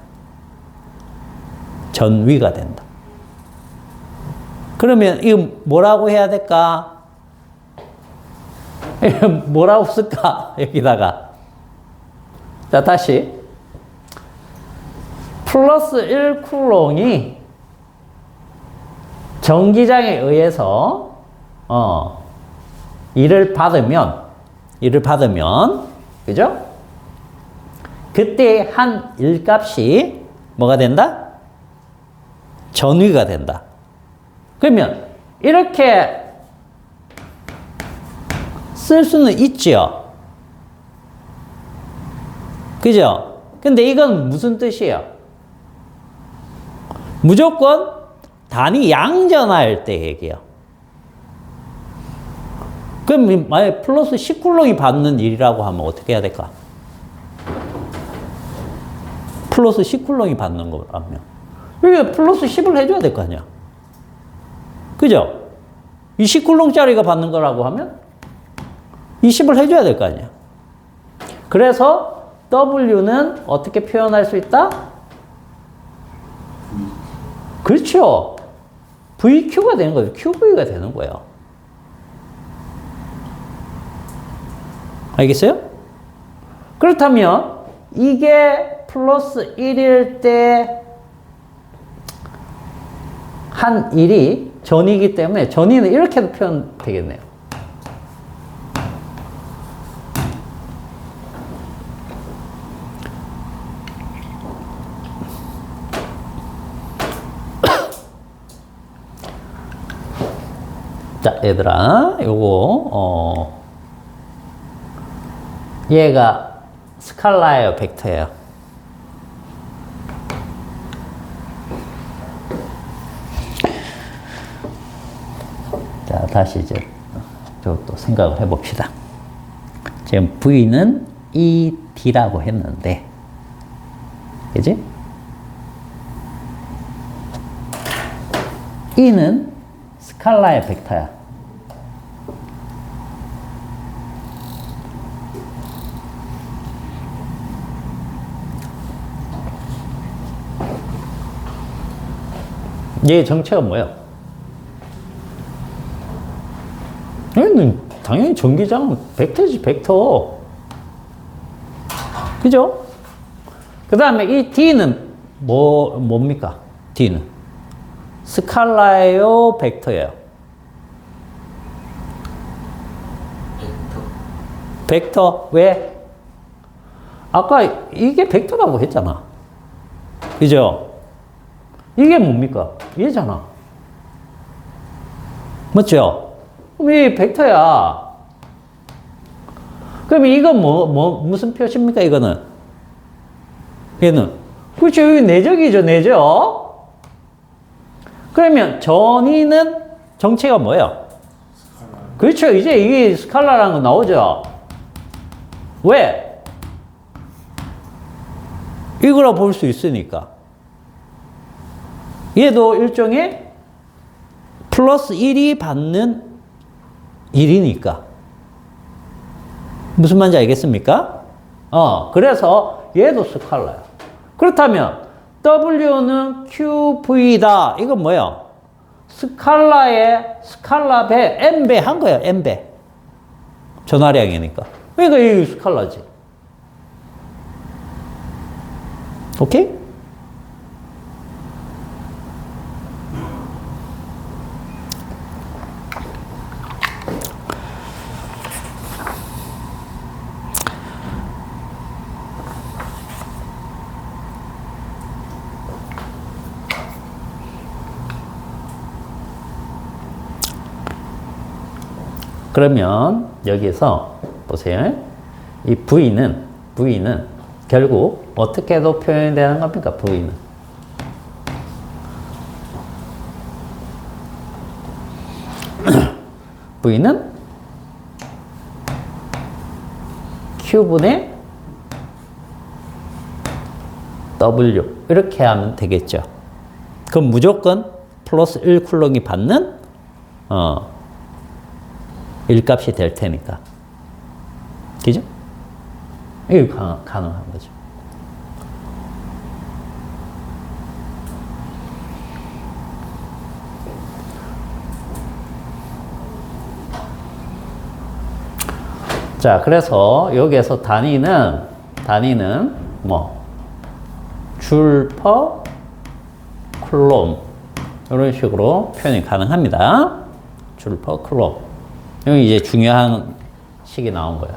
그러면 이거 뭐라고 해야 될까? 뭐라고 쓸까? 여기다가. 자, 다시. 플러스 1쿨롱이 전기장에 의해서 일을 받으면 그죠? 그때 한 일값이 뭐가 된다? 전위가 된다. 그러면 이렇게 쓸 수는 있지요. 그죠? 근데 이건 무슨 뜻이에요? 무조건 단위 양전할 때 얘기해요. 그럼 만약에 플러스 10쿨롱이 받는 일이라고 하면 어떻게 해야 될까? 플러스 10쿨롱이 받는 거라면 여기 플러스 10을 해줘야 될 거 아니야. 그죠? 이 10쿨롱짜리가 받는 거라고 하면 20을 해줘야 될 거 아니야. 그래서 W는 어떻게 표현할 수 있다? 그렇죠. VQ가 되는 거죠. QV가 되는 거예요. 알겠어요? 그렇다면 이게 플러스 1일 때 한 일이 전이기 때문에 전이는 이렇게도 표현되겠네요. 자, 얘들아, 요거 얘가 스칼라예요, 벡터예요? 자, 다시 이제 또 생각을 해봅시다. 지금 V는 ED라고 했는데, 그지? E는 스칼라의 벡터야. 얘의 정체가 뭐야? 얘는 당연히 전기장은 벡터지, 벡터. 그죠? 그 다음에 이 D는 뭡니까? D는 스칼라예요, 벡터예요? 벡터. 왜? 아까 이게 벡터라고 했잖아. 그죠? 이게 뭡니까? 얘잖아. 맞죠? 그럼 이 벡터야. 그럼 이건 무슨 표시입니까? 이거는? 얘는? 그렇죠. 여기 내적이죠, 내적. 그러면 전위는 정체가 뭐예요? 그렇죠. 이제 이게 스칼라라는 거 나오죠. 왜? 이거라 볼 수 있으니까. 얘도 일종의 플러스 1이 받는 1이니까. 무슨 말인지 알겠습니까? 그래서 얘도 스칼라야. 그렇다면 W는 QV다. 이건 뭐예요? 스칼라에 스칼라 배, N배 한 거예요. N배. 전화량이니까. 그러니까 이게 스칼라지. 오케이? 그러면 여기서 보세요. 이 V는 결국 어떻게도 표현이 되는 겁니까? V는. V는 Q분의 W 이렇게 하면 되겠죠. 그럼 무조건 플러스 1쿨롱이 받는 일값이 될 테니까. 그죠? 이게 가능한 거죠. 자, 그래서 여기에서 단위는 뭐 줄 퍼 쿨롬 이런 식으로 표현이 가능합니다. 줄 퍼 쿨롬. 여기 이제 중요한 식이 나온 거야.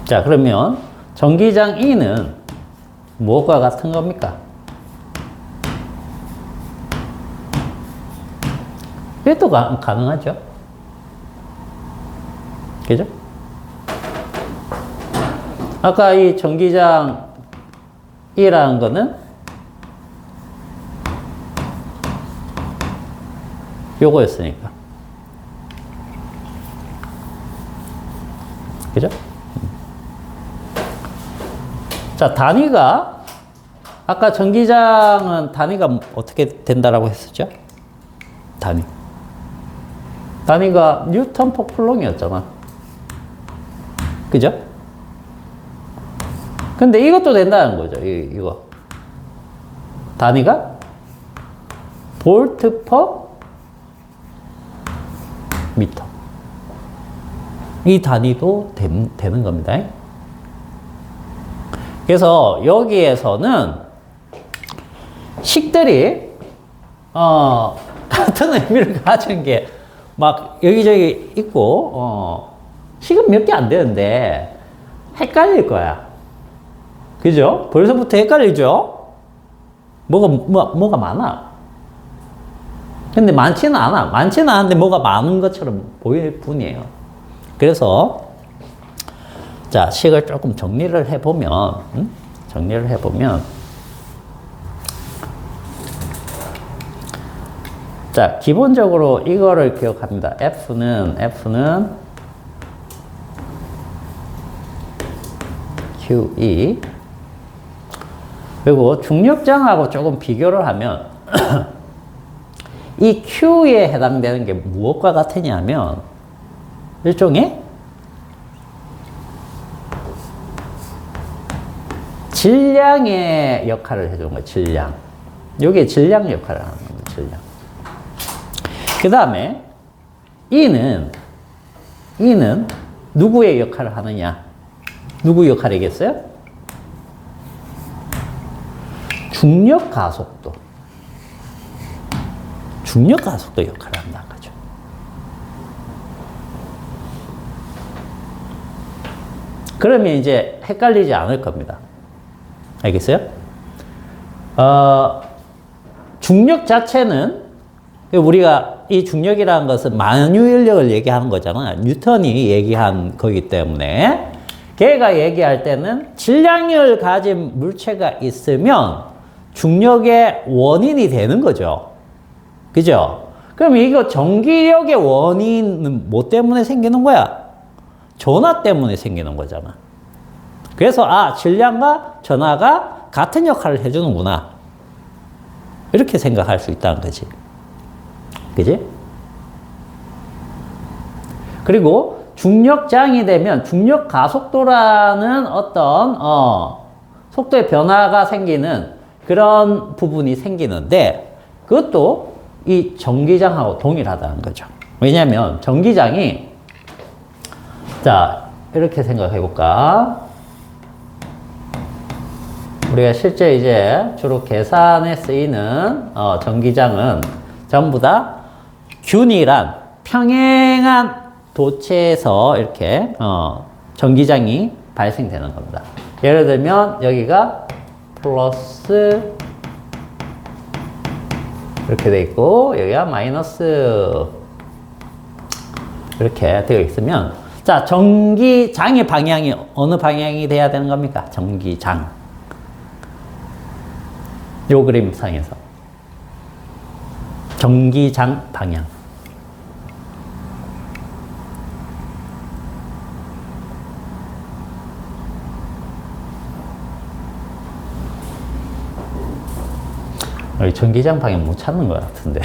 자, 그러면 전기장 E는 무엇과 같은 겁니까? 이것도 가능하죠. 그죠? 아까 이 전기장 E라는 거는 요거였으니까. 그죠? 자, 단위가, 아까 전기장은 단위가 어떻게 된다라고 했었죠? 단위가 뉴턴 퍼 쿨롱이었잖아. 그죠? 근데 이것도 된다는 거죠. 이거. 단위가 볼트 퍼 미터. 이 단위도 되는 겁니다. 그래서 여기에서는 식들이 같은 의미를 가진 게 막 여기저기 있고 식은 몇 개 안 되는데 헷갈릴 거야. 그죠? 벌써부터 헷갈리죠? 뭐가 많아. 근데 많지는 않아. 많지는 않은데 뭐가 많은 것처럼 보일 뿐이에요. 그래서 자, 식을 조금 정리를 해보면, 자, 기본적으로 이거를 기억합니다. F는 QE. 그리고 중력장하고 조금 비교를 하면, 이 Q에 해당되는 게 무엇과 같으냐면, 일종의 질량의 역할을 해주는 거예요. 질량. 이게 질량 역할을 하는 겁니다. 질량. 그 다음에 E는 누구의 역할을 하느냐? 누구 역할이겠어요? 중력 가속도. 중력 가속도 역할을 한다는 거죠. 그러면 이제 헷갈리지 않을 겁니다. 알겠어요? 중력 자체는 우리가 이 중력이라는 것은 만유인력을 얘기하는 거잖아. 뉴턴이 얘기한 거기 때문에 걔가 얘기할 때는 질량을 가진 물체가 있으면 중력의 원인이 되는 거죠. 그죠? 그럼 이거 전기력의 원인은 뭐 때문에 생기는 거야? 전하 때문에 생기는 거잖아. 그래서 질량과 전하가 같은 역할을 해주는구나. 이렇게 생각할 수 있다는 거지. 그지? 그리고 중력장이 되면 중력 가속도라는 어떤 속도의 변화가 생기는 그런 부분이 생기는데 그것도 이 전기장하고 동일하다는 거죠. 왜냐하면 전기장이 자 이렇게 생각해 볼까? 우리가 실제 이제 주로 계산에 쓰이는 전기장은 전부 다 균일한 평행한 도체에서 이렇게 전기장이 발생되는 겁니다. 예를 들면 여기가 플러스 이렇게 돼 있고 여기가 마이너스 이렇게 되어 있으면 자 전기장의 방향이 어느 방향이 돼야 되는 겁니까? 전기장 요 그림상에서 전기장 방향 여기 전기장 방향 못 찾는 것 같은데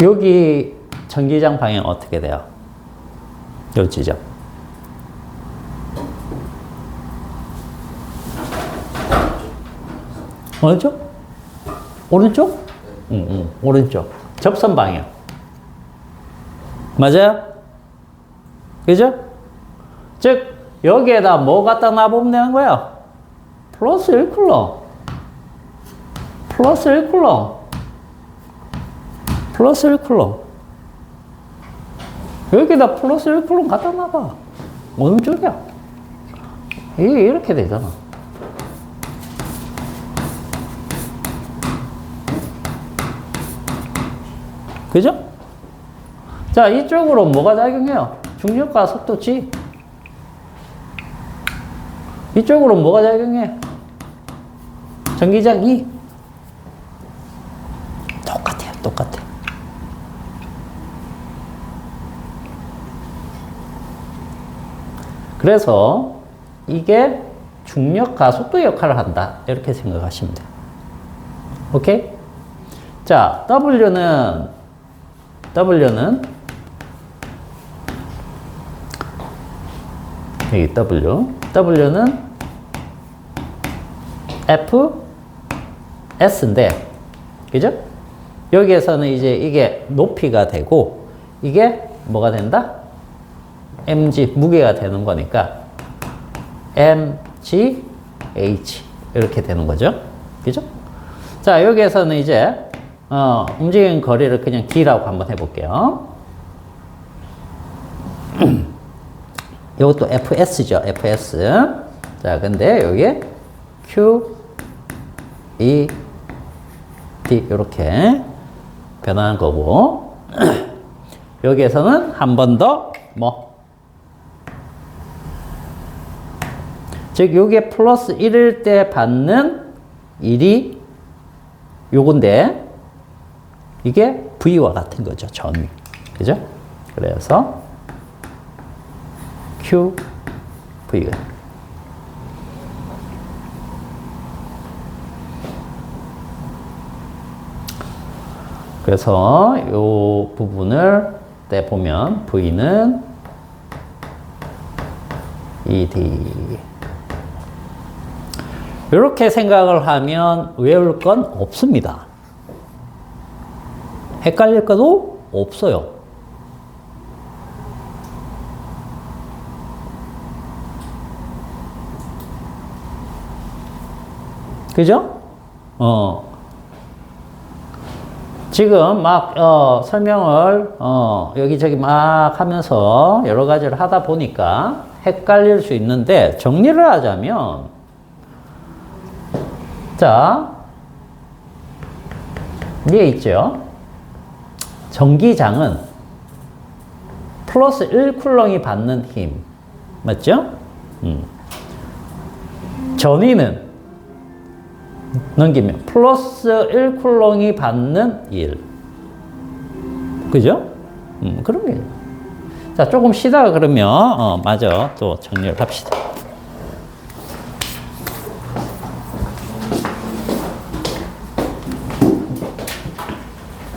여기 전기장 방향 어떻게 돼요? 요 지점. 어느 쪽? 오른쪽? 오른쪽. 접선 방향. 맞아요? 그죠? 즉, 여기에다 뭐 갖다 놔보면 되는 거야? 플러스 1쿨럼. 플러스 1쿨럼. 플러스 1쿨럼. 여기다 플러스 1쿨럼 갖다 놔봐. 어느 쪽이야? 이게 이렇게 되잖아. 그죠? 자, 이쪽으로 뭐가 작용해요? 중력과 속도지. 이쪽으로 뭐가 작용해? 전기장 E. 똑같아요, 똑같아. 그래서 이게 중력과 속도 역할을 한다. 이렇게 생각하시면 돼요. 오케이? 자, W는 여기 W는 F, S인데, 그죠? 여기에서는 이제 이게 높이가 되고, 이게 뭐가 된다? mg, 무게가 되는 거니까, mg, h. 이렇게 되는 거죠. 그죠? 자, 여기에서는 이제, 움직이는 거리를 그냥 D라고 한번 해볼게요. 이것도 FS죠. FS. 자, 근데 여기 Q, E, D 이렇게 변하는 거고 여기에서는 한 번 더 즉 요게 플러스 1일 때 받는 1이 요건데 이게 V와 같은 거죠. 전. 그죠? 그래서 Q, V가. 그래서 이 부분을 때 보면 V는 ED. 이렇게 생각을 하면 외울 건 없습니다. 헷갈릴 것도 없어요. 그죠? 지금 막, 설명을, 여기저기 막 하면서 여러 가지를 하다 보니까 헷갈릴 수 있는데, 정리를 하자면, 자, 이게 있죠? 전기장은 플러스 1쿨롱이 받는 힘. 맞죠? 전위는 넘기면 플러스 1쿨롱이 받는 1. 그죠? 그런 게. 자, 조금 쉬다가 그러면, 맞아. 또 정리를 합시다.